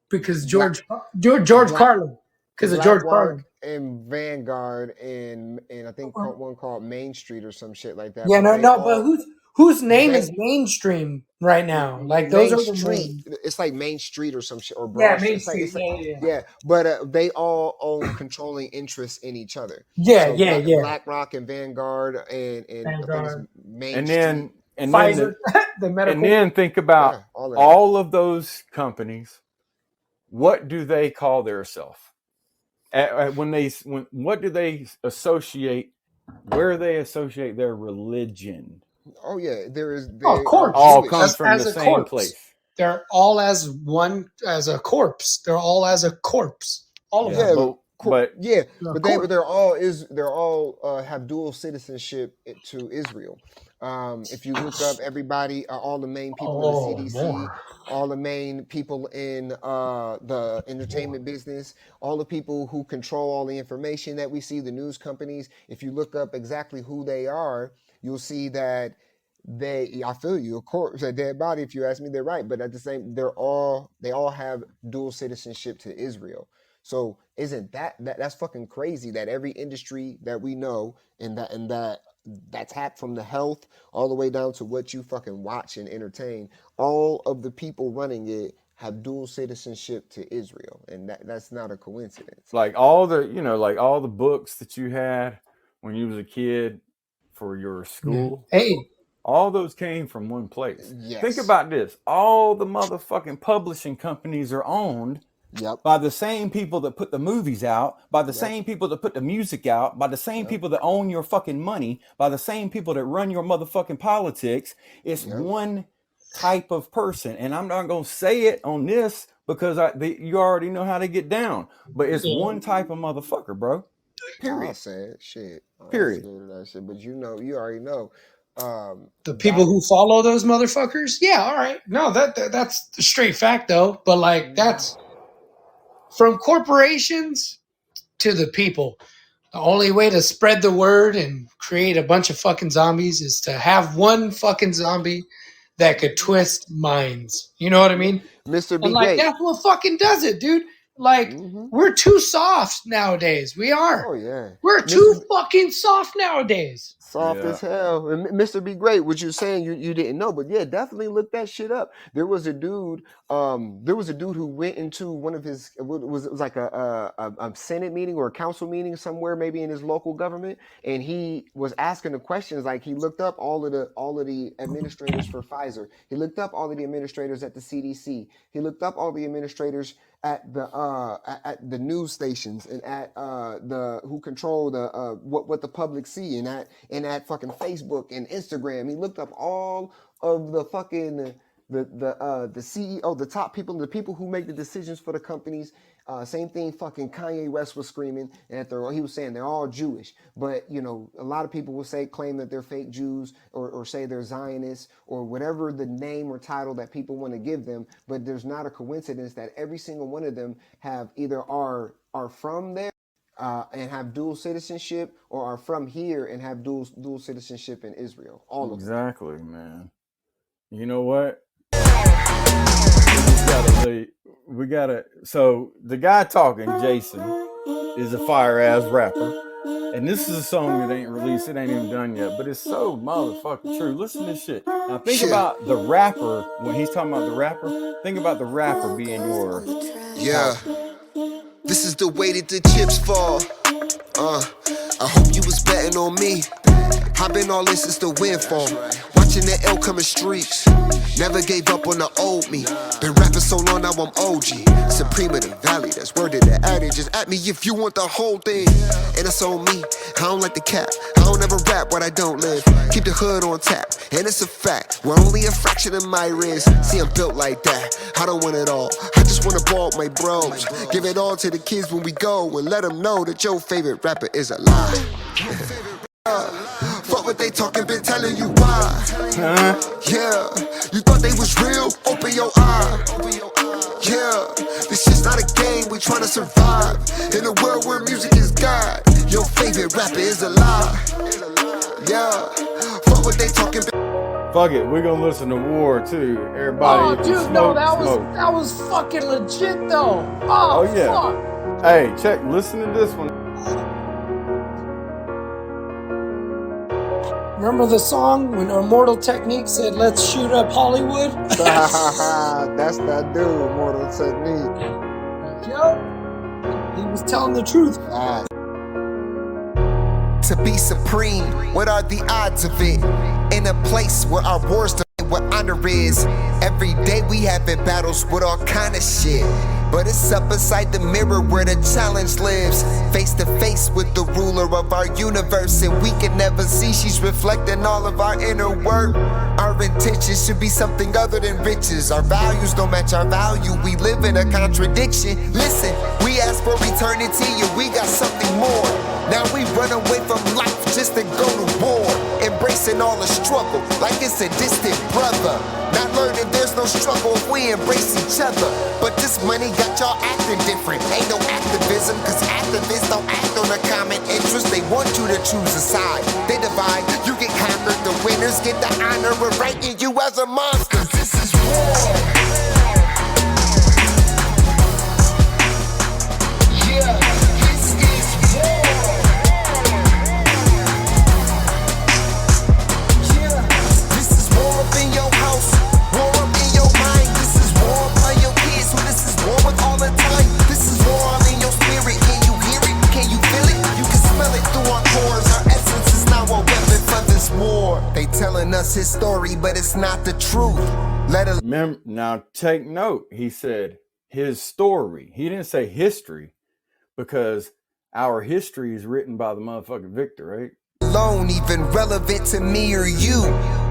because George Carlin, because of George Carlin. And Vanguard and I think one called Main Street or some shit like that. Yeah, but whose name is mainstream right now? Like those are the main. It's like Main Street or some shit or Broad Main Street. Yeah. But they all own controlling interests in each other. Yeah. BlackRock and Vanguard and Vanguard. Main Street. Pfizer, the medical. And then think about all of those companies. What do they call themselves? What do they associate? Where they associate their religion? Oh yeah, corpse. All comes from the same place. They're all as a corpse. They're all as a corpse. All of them. But they're all have dual citizenship to Israel. If you look up everybody, all the main people in the CDC, all the main people in the entertainment business, all the people who control all the information that we see, the news companies, if you look up exactly who they are, you'll see that I feel you, of course, a dead body, if you ask me, they're right. But at the same, they all have dual citizenship to Israel. So isn't that's fucking crazy that every industry that we know and that's hacked from the health all the way down to what you fucking watch and entertain, all of the people running it have dual citizenship to Israel, and that's not a coincidence. Like all the books that you had when you was a kid for your school. Hey. All those came from one place. Yes. Think about this. All the motherfucking publishing companies are owned Yep. by the same people that put the movies out, by the same people that put the music out, by the same people that own your fucking money, by the same people that run your motherfucking politics. It's one type of person. And I'm not going to say it on this because you already know how they get down. But it's one type of motherfucker, bro. Period. I said shit. Period. That shit. But you already know. The people who follow those motherfuckers, yeah, all right. No, that's the straight fact though. But like that's from corporations to the people. The only way to spread the word and create a bunch of fucking zombies is to have one fucking zombie that could twist minds. You know what I mean? Mr. B. And like that's what fucking does it, dude. Like we're too soft nowadays. We are. Oh yeah. We're too fucking soft nowadays. Soft as hell. And Mr. Be Great, what you're saying you didn't know, but yeah, definitely look that shit up. There was a dude who went into one of his it was like a Senate meeting or a council meeting somewhere, maybe in his local government, and he was asking the questions. Like he looked up all of the administrators for Pfizer. He looked up all of the administrators at the CDC. He looked up all the administrators at the news stations and at the who control the what the public see and at fucking Facebook and Instagram. He looked up all of the fucking the CEO, the top people, the people who make the decisions for the companies. Same thing fucking Kanye West was screaming, and he was saying they're all Jewish. But, you know, a lot of people will claim that they're fake Jews or say they're Zionists or whatever the name or title that people want to give them. But there's not a coincidence that every single one of them have either are from there and have dual citizenship or are from here and have dual citizenship in Israel. All of them. Exactly, man. You know what? We gotta. So the guy talking, Jason, is a fire ass rapper, and this is a song that ain't released. It ain't even done yet, but it's so motherfucking true. Listen to this shit. Now think about the rapper when he's talking about the rapper. Think about the rapper being your. Yeah. This is the way that the chips fall. I hope you was betting on me. I've been all this since the windfall. Watching the L coming streaks. Never gave up on the old me. Been rapping so long, now I'm OG. Supreme of the valley, that's word of the adage. Just at me if you want the whole thing. And it's on me, I don't like the cap. I don't ever rap what I don't live. Keep the hood on tap, and it's a fact. We're only a fraction of my wrist. See, I'm built like that. I don't want it all. I just want to ball with my bros. Give it all to the kids when we go. And let them know that your favorite rapper is a lie. Fuck what they talking, been telling you why. Yeah, you thought they was real? Open your eye. Yeah, this shit's not a game, we tryna survive. In a world where music is God, your favorite rapper is a lie. Yeah, fuck what they talking. Fuck it, we're gonna listen to War too. Everybody. Oh, dude, no, that was fucking legit though. Oh yeah. Fuck. Hey, listen to this one. Remember the song when Immortal Technique said, "Let's shoot up Hollywood"? That's that dude, Immortal Technique. Yo, he was telling the truth. To be supreme, what are the odds of it? In a place where our wars define what honor is. Every day we having battles with all kind of shit. But it's up inside the mirror where the challenge lives. Face to face with the ruler of our universe, and we can never see she's reflecting all of our inner work. Our intentions should be something other than riches. Our values don't match our value. We live in a contradiction. Listen, we ask for eternity and we got something more. Now we run away from life just to go to war. Embracing all the struggle like it's a distant brother. Not learning there's no struggle if we embrace each other. But this money got y'all acting different. Ain't no activism, cause activists don't act on a common interest. They want you to choose a side. They divide, you get conquered. The winners get the honor of ranking you as a monster. Cause this is war. Yeah, this is war. Yeah, this is war up in your house. War up in your mind. This is war on your kids. So this is war with all the time. This is war all in your spirit. Can you hear it? Can you feel it? You can smell it through our pores. Our essence is now a weapon for this war. They telling us his story, but it's not the truth. Now take note. He said his story. He didn't say history, because our history is written by the motherfucking victor, right? Alone, even relevant to me or you.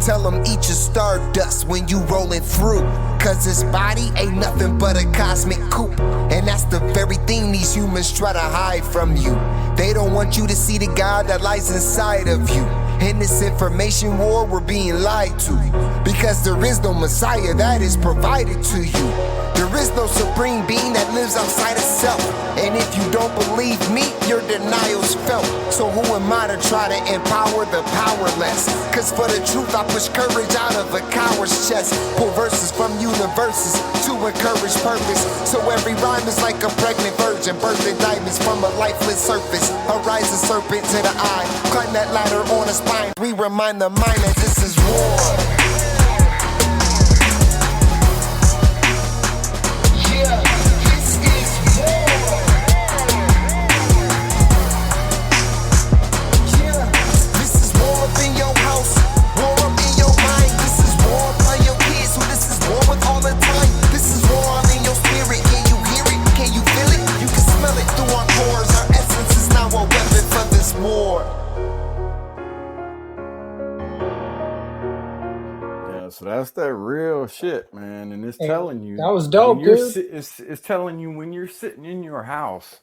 Tell them eat your stardust when you rolling through. Cause this body ain't nothing but a cosmic coupe. And that's the very thing these humans try to hide from you. They don't want you to see the God that lies inside of you. In this information war, we're being lied to. Because there is no Messiah that is provided to you. There is no supreme being that lives outside of self. And if you don't believe me, your denial's felt. So who am I to try to empower the powerless? Cause for the truth, I push courage out of a coward's chest. Pull verses from universes to encourage purpose. So every rhyme is like a pregnant virgin, birthing diamonds from a lifeless surface. A rising serpent to the eye. Climb that ladder on a spine. We remind the mind that this is war. So that's that real shit, man. And it's telling you that was dope, dude. It's telling you when you're sitting in your house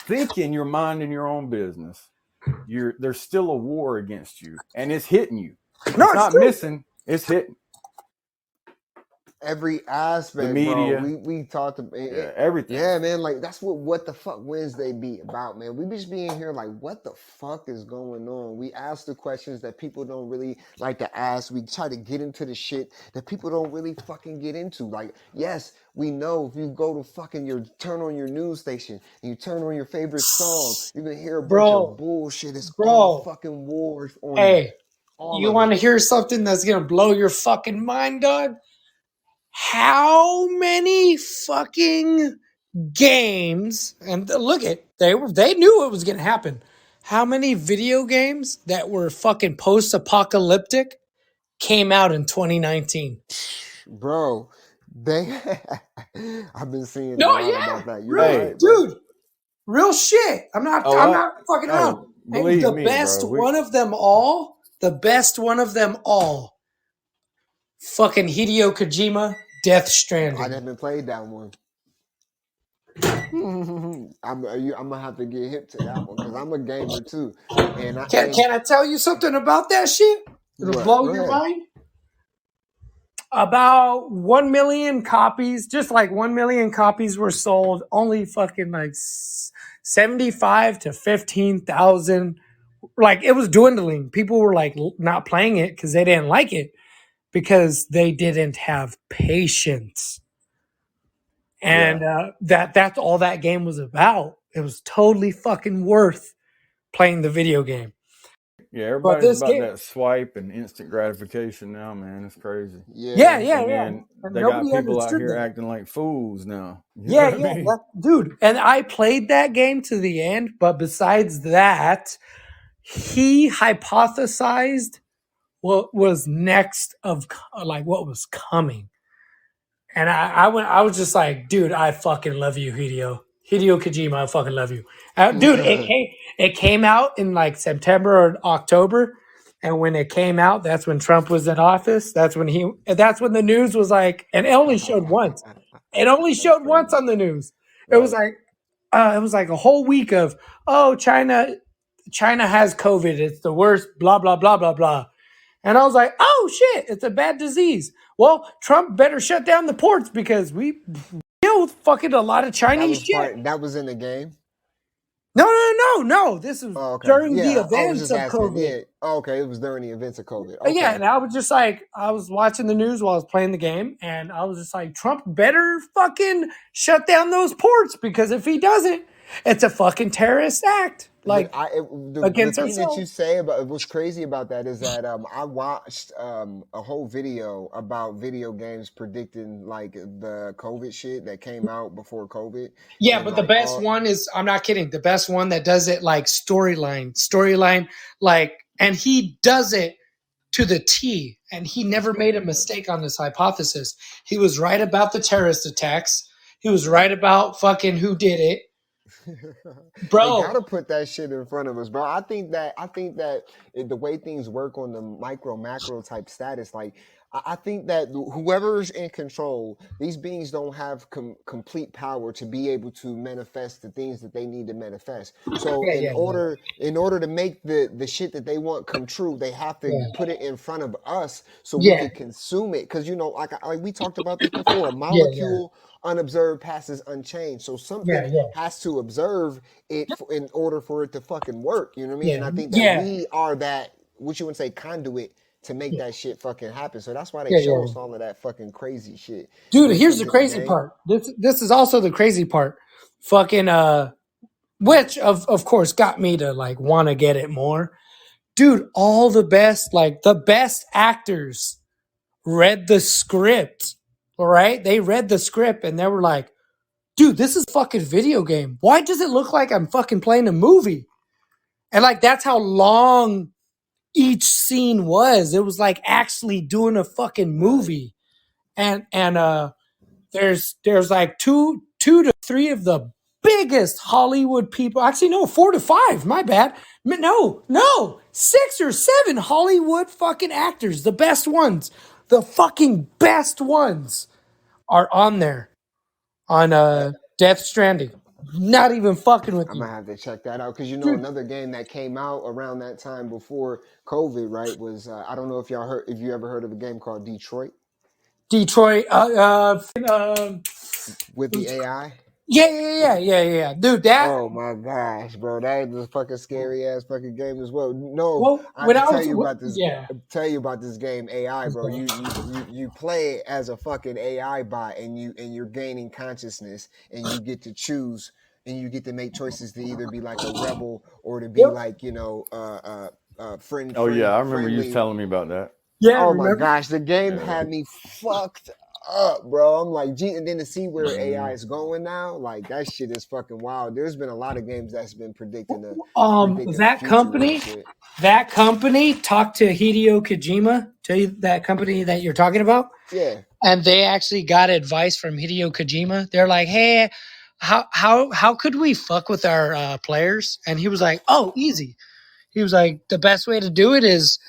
thinking you're minding your own business, there's still a war against you, and it's hitting you. No, it's not missing, it's hitting. Every aspect, the media, bro. We talked about everything. Yeah, man. Like that's what the fuck Wednesday be about, man. We just be in here like, what the fuck is going on? We ask the questions that people don't really like to ask. We try to get into the shit that people don't really fucking get into. Like, yes, we know if you go to fucking turn on your news station and you turn on your favorite song, you're gonna hear a bunch of bullshit. It's all fucking wars on. Hey, you want to hear something that's gonna blow your fucking mind, dog? How many fucking games, and look at, they knew it was going to happen. How many video games that were fucking post-apocalyptic came out in 2019? Bro, I've been seeing a lot about that. You're right, dude. Real shit. I'm not fucking around. Believe the me, best bro. one of them all, fucking Hideo Kojima, Death Stranding. I haven't played that one. I'm gonna have to get hip to that one because I'm a gamer too. And can I tell you something about that shit? It'll blow your mind. About 1 million copies, just like 1 million copies were sold. Only fucking like 75 to 15,000. Like it was dwindling. People were like not playing it because they didn't like it. Because they didn't have patience. And that's all that game was about. It was totally fucking worth playing the video game. Yeah, everybody's about that swipe and instant gratification now, man. It's crazy. Yeah. And they got people out here acting like fools now. You know what I mean? Dude. And I played that game to the end, but besides that, he hypothesized what was next of like what was coming. And I was just like, dude, I fucking love you, Hideo Kojima. I fucking love you. Dude, it came out in like September or October. And when it came out, that's when Trump was in office. That's when the news was like, and it only showed once. It only showed once on the news. It was like a whole week of, China has COVID. It's the worst, blah, blah, blah, blah, blah. And I was like, oh, shit, it's a bad disease. Well, Trump better shut down the ports because we deal with fucking a lot of Chinese shit. That was in the game? No. This was during the events of COVID. It was during the events of COVID. Okay. Yeah, and I was just like, I was watching the news while I was playing the game, and I was just like, Trump better fucking shut down those ports because if he doesn't, it's a fucking terrorist act. Like the thing that you say about what's crazy about that is that I watched a whole video about video games predicting like the COVID shit that came out before COVID. Yeah, but the best one is, I'm not kidding, the best one that does it like storyline, like, and he does it to the T, and he never made a mistake on this hypothesis. He was right about the terrorist attacks. He was right about fucking who did it. They Bro, gotta put that shit in front of us, bro. I think that the way things work on the micro macro type status, like I think that whoever's in control, these beings don't have complete power to be able to manifest the things that they need to manifest. So yeah. in order to make the shit that they want come true, they have to Yeah. put it in front of us so we Yeah. can consume it. Because like we talked about this before, a Yeah. molecule unobserved passes unchanged. So something Yeah. has to observe it in order for it to fucking work. You know what I mean? And I think that Yeah. we are that, what you would say, conduit to make Yeah. that shit fucking happen. So that's why they Yeah. show Yeah. us all of that fucking crazy shit. Dude, When it here's comes the to the crazy game, part. This is also the crazy part. Fucking which of course got me to like want to get it more. Dude, all the best actors read the script. All right? They read the script and they were like, dude, this is a fucking video game. Why does it look like I'm fucking playing a movie? And like that's how long each scene was. It was like actually doing a fucking movie. And there's like two to three of the biggest Hollywood people. Actually, no, 4 to 5. My bad. No, 6 or 7 Hollywood fucking actors. The best ones. The fucking best ones are on there on Death Stranding. Not even fucking with I'm you. gonna have to check that out because Dude. another game that came out around that time before COVID, right? Was I don't know if you ever heard of a game called Detroit Detroit. with the AI. Yeah. Dude, that. Oh my gosh, bro, that is a fucking scary ass fucking game as well. No, Well, I have when to I tell was, you about this. yeah. Tell you about this game AI, bro. You play it as a fucking AI bot, and you're gaining consciousness, and you get to choose, and you get to make choices to either be like a rebel or to be Yep. like friend. Oh yeah, I remember friendly. you telling me about that. Yeah, Oh remember? my gosh, the game Yeah. had me fucked up, bro. I'm like, gee, and then to see where AI is going now, like that shit is fucking wild. There's been a lot of games that's been predicting the that company talked to Hideo Kojima. Tell you that company that you're talking about? Yeah. And they actually got advice from Hideo Kojima. They're like, hey, how could we fuck with our players? And he was like, oh, easy. He was like, the best way to do it is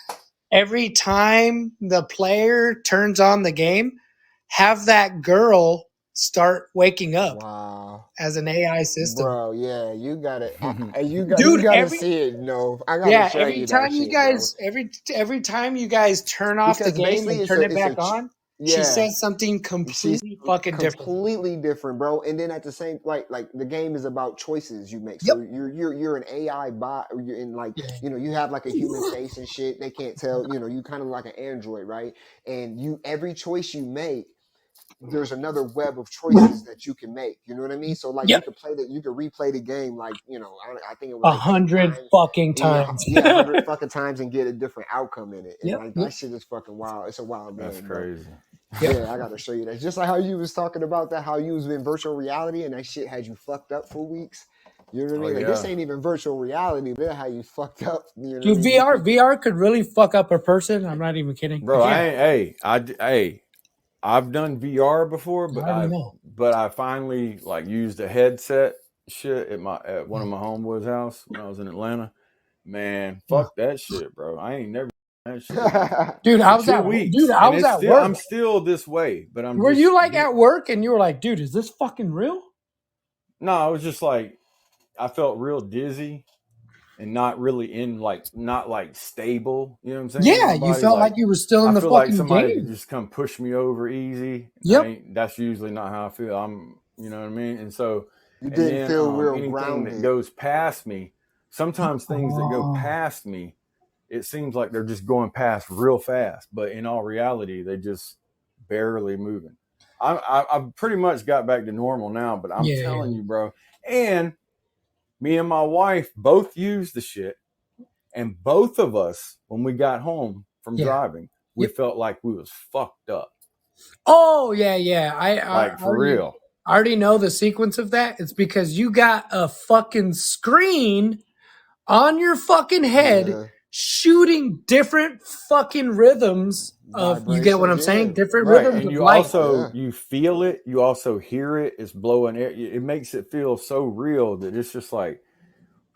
every time the player turns on the game, have that girl start waking up. Wow. As an AI system. Bro, yeah, you got it. You Dude, gotta see it. No, I gotta show you that shit, every time you guys turn off because the game and turn it back on, she says something completely fucking different. Completely different, bro. And then at the same, like the game is about choices you make. So you're an AI bot, or you're in like you have like a human face and shit. They can't tell. You kind of like an android, right? And every choice you make, there's another web of choices that you can make. You know what I mean? So like you could replay the game like I think it was 100 fucking times. 100 fucking times and get a different outcome in it. And like that shit is fucking wild. It's a wild game. That's crazy. Yeah, I gotta show you that. Just like how you was talking about that, how you was in virtual reality and that shit had you fucked up for weeks. You know what I mean? Like this ain't even virtual reality, but how you fucked up. You know Dude, VR could really fuck up a person. I'm not even kidding, bro. I've done VR before, but I finally like used a headset shit at one of my homeboys' house when I was in Atlanta. Man, fuck that shit, bro. I ain't never done that shit. Dude, I was at work. I'm still this way, but I'm. Were you like at work and you were like, dude, is this fucking real? No, I was just like, I felt real dizzy. And not really not stable. You know what I'm saying? Yeah, you felt like you were still in the fucking like somebody game. could just come push me over easy. Yep. That's usually not how I feel. You know what I mean? And so you didn't feel real anything grounded. that goes past me, sometimes things that go past me, it seems like they're just going past real fast. But in all reality, they just barely moving. I've pretty much got back to normal now, but I'm telling you, bro. And me and my wife both used the shit, and both of us, when we got home from driving, we felt like we was fucked up. Oh, yeah. I for real. I already know the sequence of that. It's because you got a fucking screen on your fucking head shooting different fucking rhythms of, you get what I'm saying? Different right. rhythms And of you light. also you feel it, you also hear it. It's blowing air. It makes it feel so real that it's just like,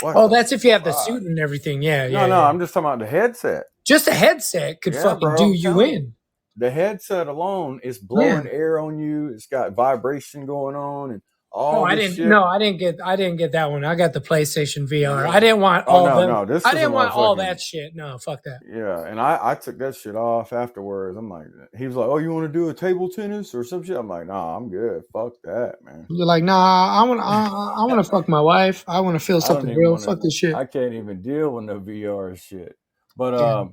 what? Oh, that's if you have the suit and everything. Yeah, no, I'm just talking about the headset. Just a headset could fucking do you in. The headset alone is blowing air on you. It's got vibration going on and all this shit. I didn't get that one. I got the PlayStation VR. I didn't want all this I didn't want all fucking, that shit. No, fuck that. Yeah, and I took that shit off afterwards. I'm like, he was like, "Oh, you want to do a table tennis or some shit?" I'm like, "Nah, I'm good. Fuck that, man." You're like, nah, I want to fuck my wife. I want to feel something real. Fuck this shit. I can't even deal with no VR shit. But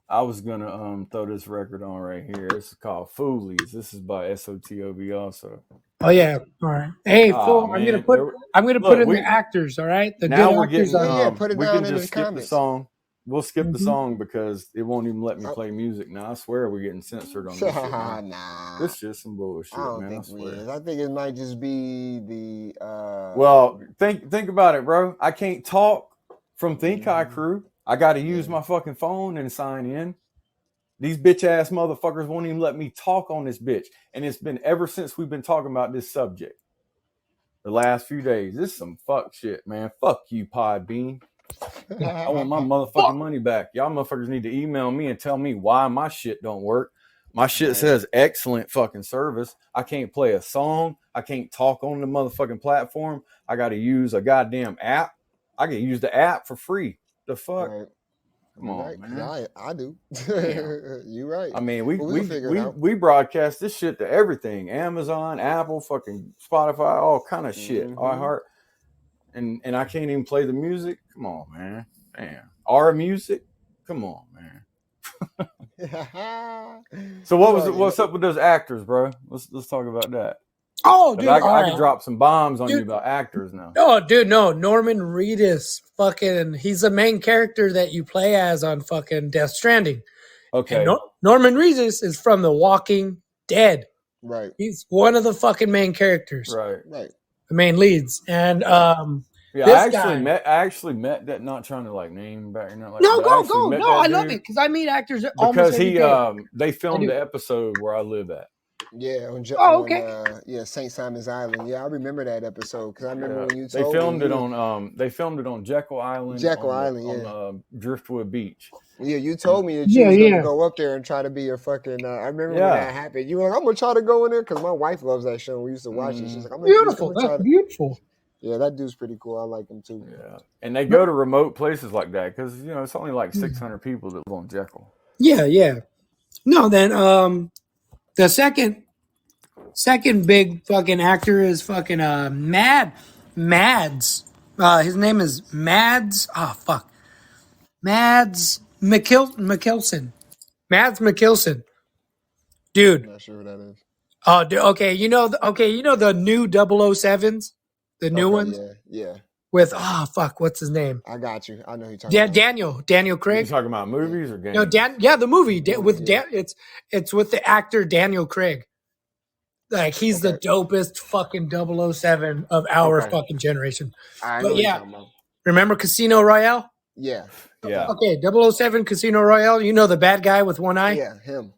I was gonna throw this record on right here. This is called Foolies. This is by SOTOB also. Oh yeah, all right. Hey, Phil, I'm gonna put in the actors. All right, the now good we're actors. getting. Put it we down can in just the skip comments. the song. We'll skip the song because it won't even let me play music now. I swear we're getting censored on this shit. Nah, this shit's some bullshit, I don't man. think we is. I think it might just be the. Well, think about it, bro. I can't talk from Think High Crew. I got to use my fucking phone and sign in. These bitch ass motherfuckers won't even let me talk on this bitch, and it's been ever since we've been talking about this subject. The last few days, this is some fuck shit, man. Fuck you, Podbean. I want my motherfucking money back. Y'all motherfuckers need to email me and tell me why my shit don't work. My shit says excellent fucking service. I can't play a song. I can't talk on the motherfucking platform. I got to use a goddamn app. I can use the app for free. The fuck? Right. Come on, man. I do. You're right. I mean, we broadcast this shit to everything: Amazon, Apple, fucking Spotify, all kind of shit. iHeart, and I can't even play the music. Come on, man. Damn. Our music. Come on, man. So what's up with those actors, bro? Let's talk about that. Oh, dude, I can drop some bombs on you about actors now. Oh, dude, no. Norman Reedus, he's the main character that you play as on fucking Death Stranding. Okay. And Norman Reedus is from The Walking Dead. Right. He's one of the fucking main characters. Right. The main leads. And yeah, I actually met that. Not trying to like name back or nothing. No, go. No, I love it because I meet actors because they filmed the episode where I live at. Yeah, on St. Simon's Island. Yeah, I remember that episode because I remember when you told me. They filmed it on Jekyll Island. On Driftwood Beach. Yeah, you told me that you was gonna go up there and try to be a fucking. I remember when that happened. You were like, I'm gonna try to go in there because my wife loves that show. We used to watch it. She's like, I'm beautiful. That's beautiful. Yeah, that dude's pretty cool. I like him too. Yeah, and they go to remote places like that because it's only like 600 people that live on Jekyll. Yeah. No, then the second big fucking actor is fucking Mads. His name is Mads. Oh fuck, Mads Mikkelsen. Mads Mikkelsen. Dude. I'm not sure who that is. Oh, dude, okay. You know the new 007s, the new ones. Yeah. With what's his name? I got you. I know who you're talking about. Daniel Craig. You talking about movies or games? No, the movie it's with the actor Daniel Craig. Like he's the dopest fucking 007 of our fucking generation. But yeah, remember Casino Royale? Yeah. Okay, 007 Casino Royale. You know the bad guy with one eye? Yeah, him.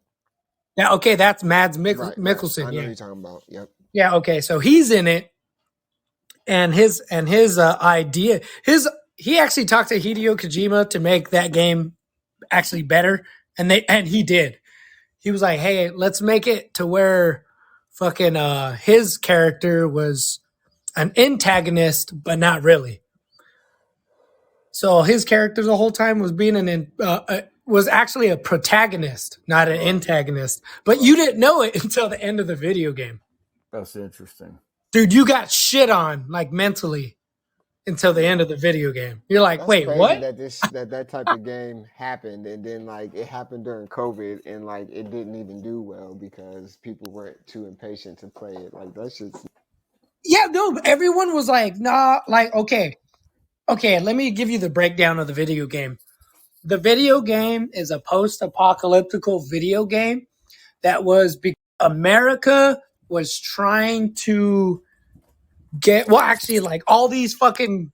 Yeah. Okay, that's Mads Mikkelsen. I know who you're talking about. Yep. Yeah. Okay, so he's in it. And his idea, he actually talked to Hideo Kojima to make that game actually better, and he did. He was like, "Hey, let's make it to where fucking his character was an antagonist, but not really." So his character the whole time was being was actually a protagonist, not an antagonist. But you didn't know it until the end of the video game. That's interesting. Dude, you got shit on, like, mentally until the end of the video game. You're like, that's wait, what? That type of game happened, and then, like, it happened during COVID, and, like, it didn't even do well because people weren't too impatient to play it. Like, that's just... Yeah, no, everyone was like, nah, like, okay, let me give you the breakdown of the video game. The video game is a post-apocalyptical video game that was... America was trying to get, like all these fucking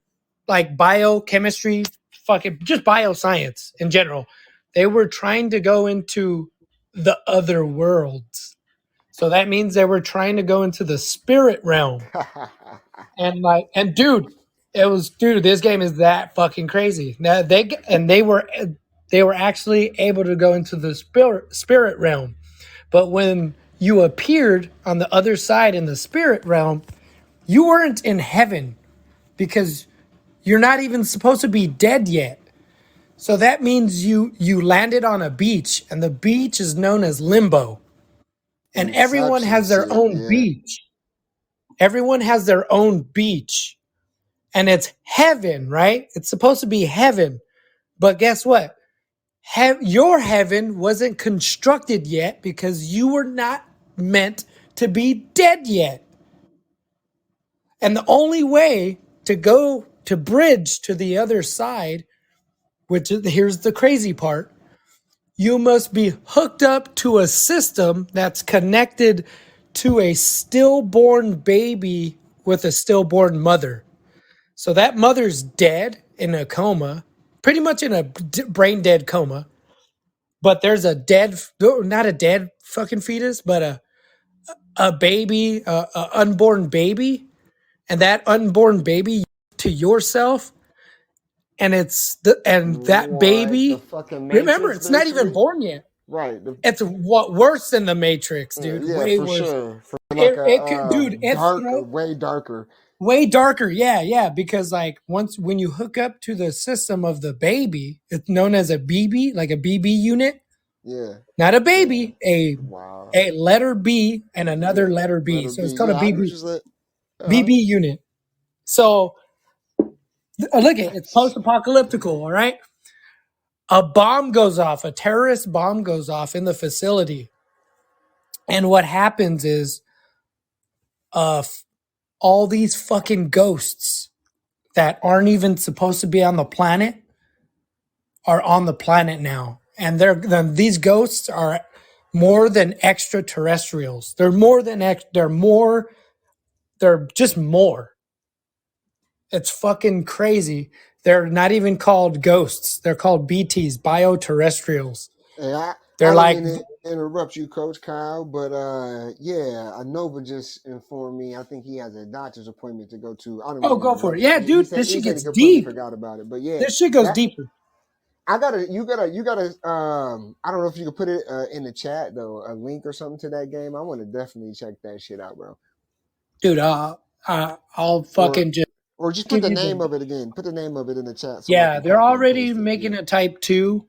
like biochemistry fucking just bioscience in general. They were trying to go into the other worlds. So that means they were trying to go into the spirit realm. And dude, this game is that fucking crazy. Now they were actually able to go into the spirit realm. But when you appeared on the other side in the spirit realm, you weren't in heaven because you're not even supposed to be dead yet. So that means you landed on a beach, and the beach is known as limbo. And everyone has their own beach. Everyone has their own beach. And it's heaven, right? It's supposed to be heaven. But guess what? Your heaven wasn't constructed yet because you were not meant to be dead yet. And the only way to go to bridge to the other side, here's the crazy part, you must be hooked up to a system that's connected to a stillborn baby with a stillborn mother. So that mother's dead in a coma, pretty much in a brain dead coma. But there's not a dead fucking fetus, but a baby, a unborn baby. And that unborn baby to yourself. And that baby, remember, it's not even born yet. Right. It's worse than the Matrix, dude. Yeah, way for worse. sure. It's way darker. Way darker, yeah. Because when you hook up to the system of the baby, it's known as a BB, like a BB unit. Yeah. Not a baby, a letter B and another letter B. So it's called a BB. BB unit. So look at it. It's post-apocalyptical, all right? A bomb goes off, a terrorist bomb goes off in the facility. And what happens is all these fucking ghosts that aren't even supposed to be on the planet are on the planet now. And these ghosts are more than extraterrestrials. They're just more. It's fucking crazy. They're not even called ghosts. They're called BTs, bioterrestrials. Hey, I They're don't mean to interrupt you, Coach Kyle, but Nova just informed me. I think he has a doctor's appointment to go to. I don't know. Go for it. Yeah, dude, this shit gets deep. Forgot about it, but yeah, this shit goes deeper. You gotta. I don't know if you can put it in the chat though, a link or something to that game. I want to definitely check that shit out, bro. Dude, I'll fucking or just put the name of it again. Put the name of it in the chat. So yeah, they're already making a Type 2,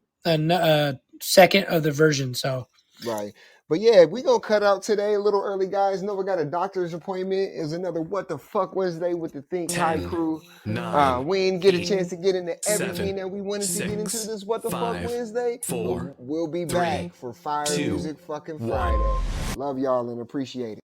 second of the version. So right. But yeah, we gonna cut out today a little early, guys. Nova got a doctor's appointment. Is another What the Fuck Wednesday with the Think High crew. 9, we didn't get a chance to get into 7, everything that we wanted to get into this What the 5, Fuck Wednesday. 4, We'll be 3, back for Fire 2, Music fucking 1. Friday. Love y'all and appreciate it.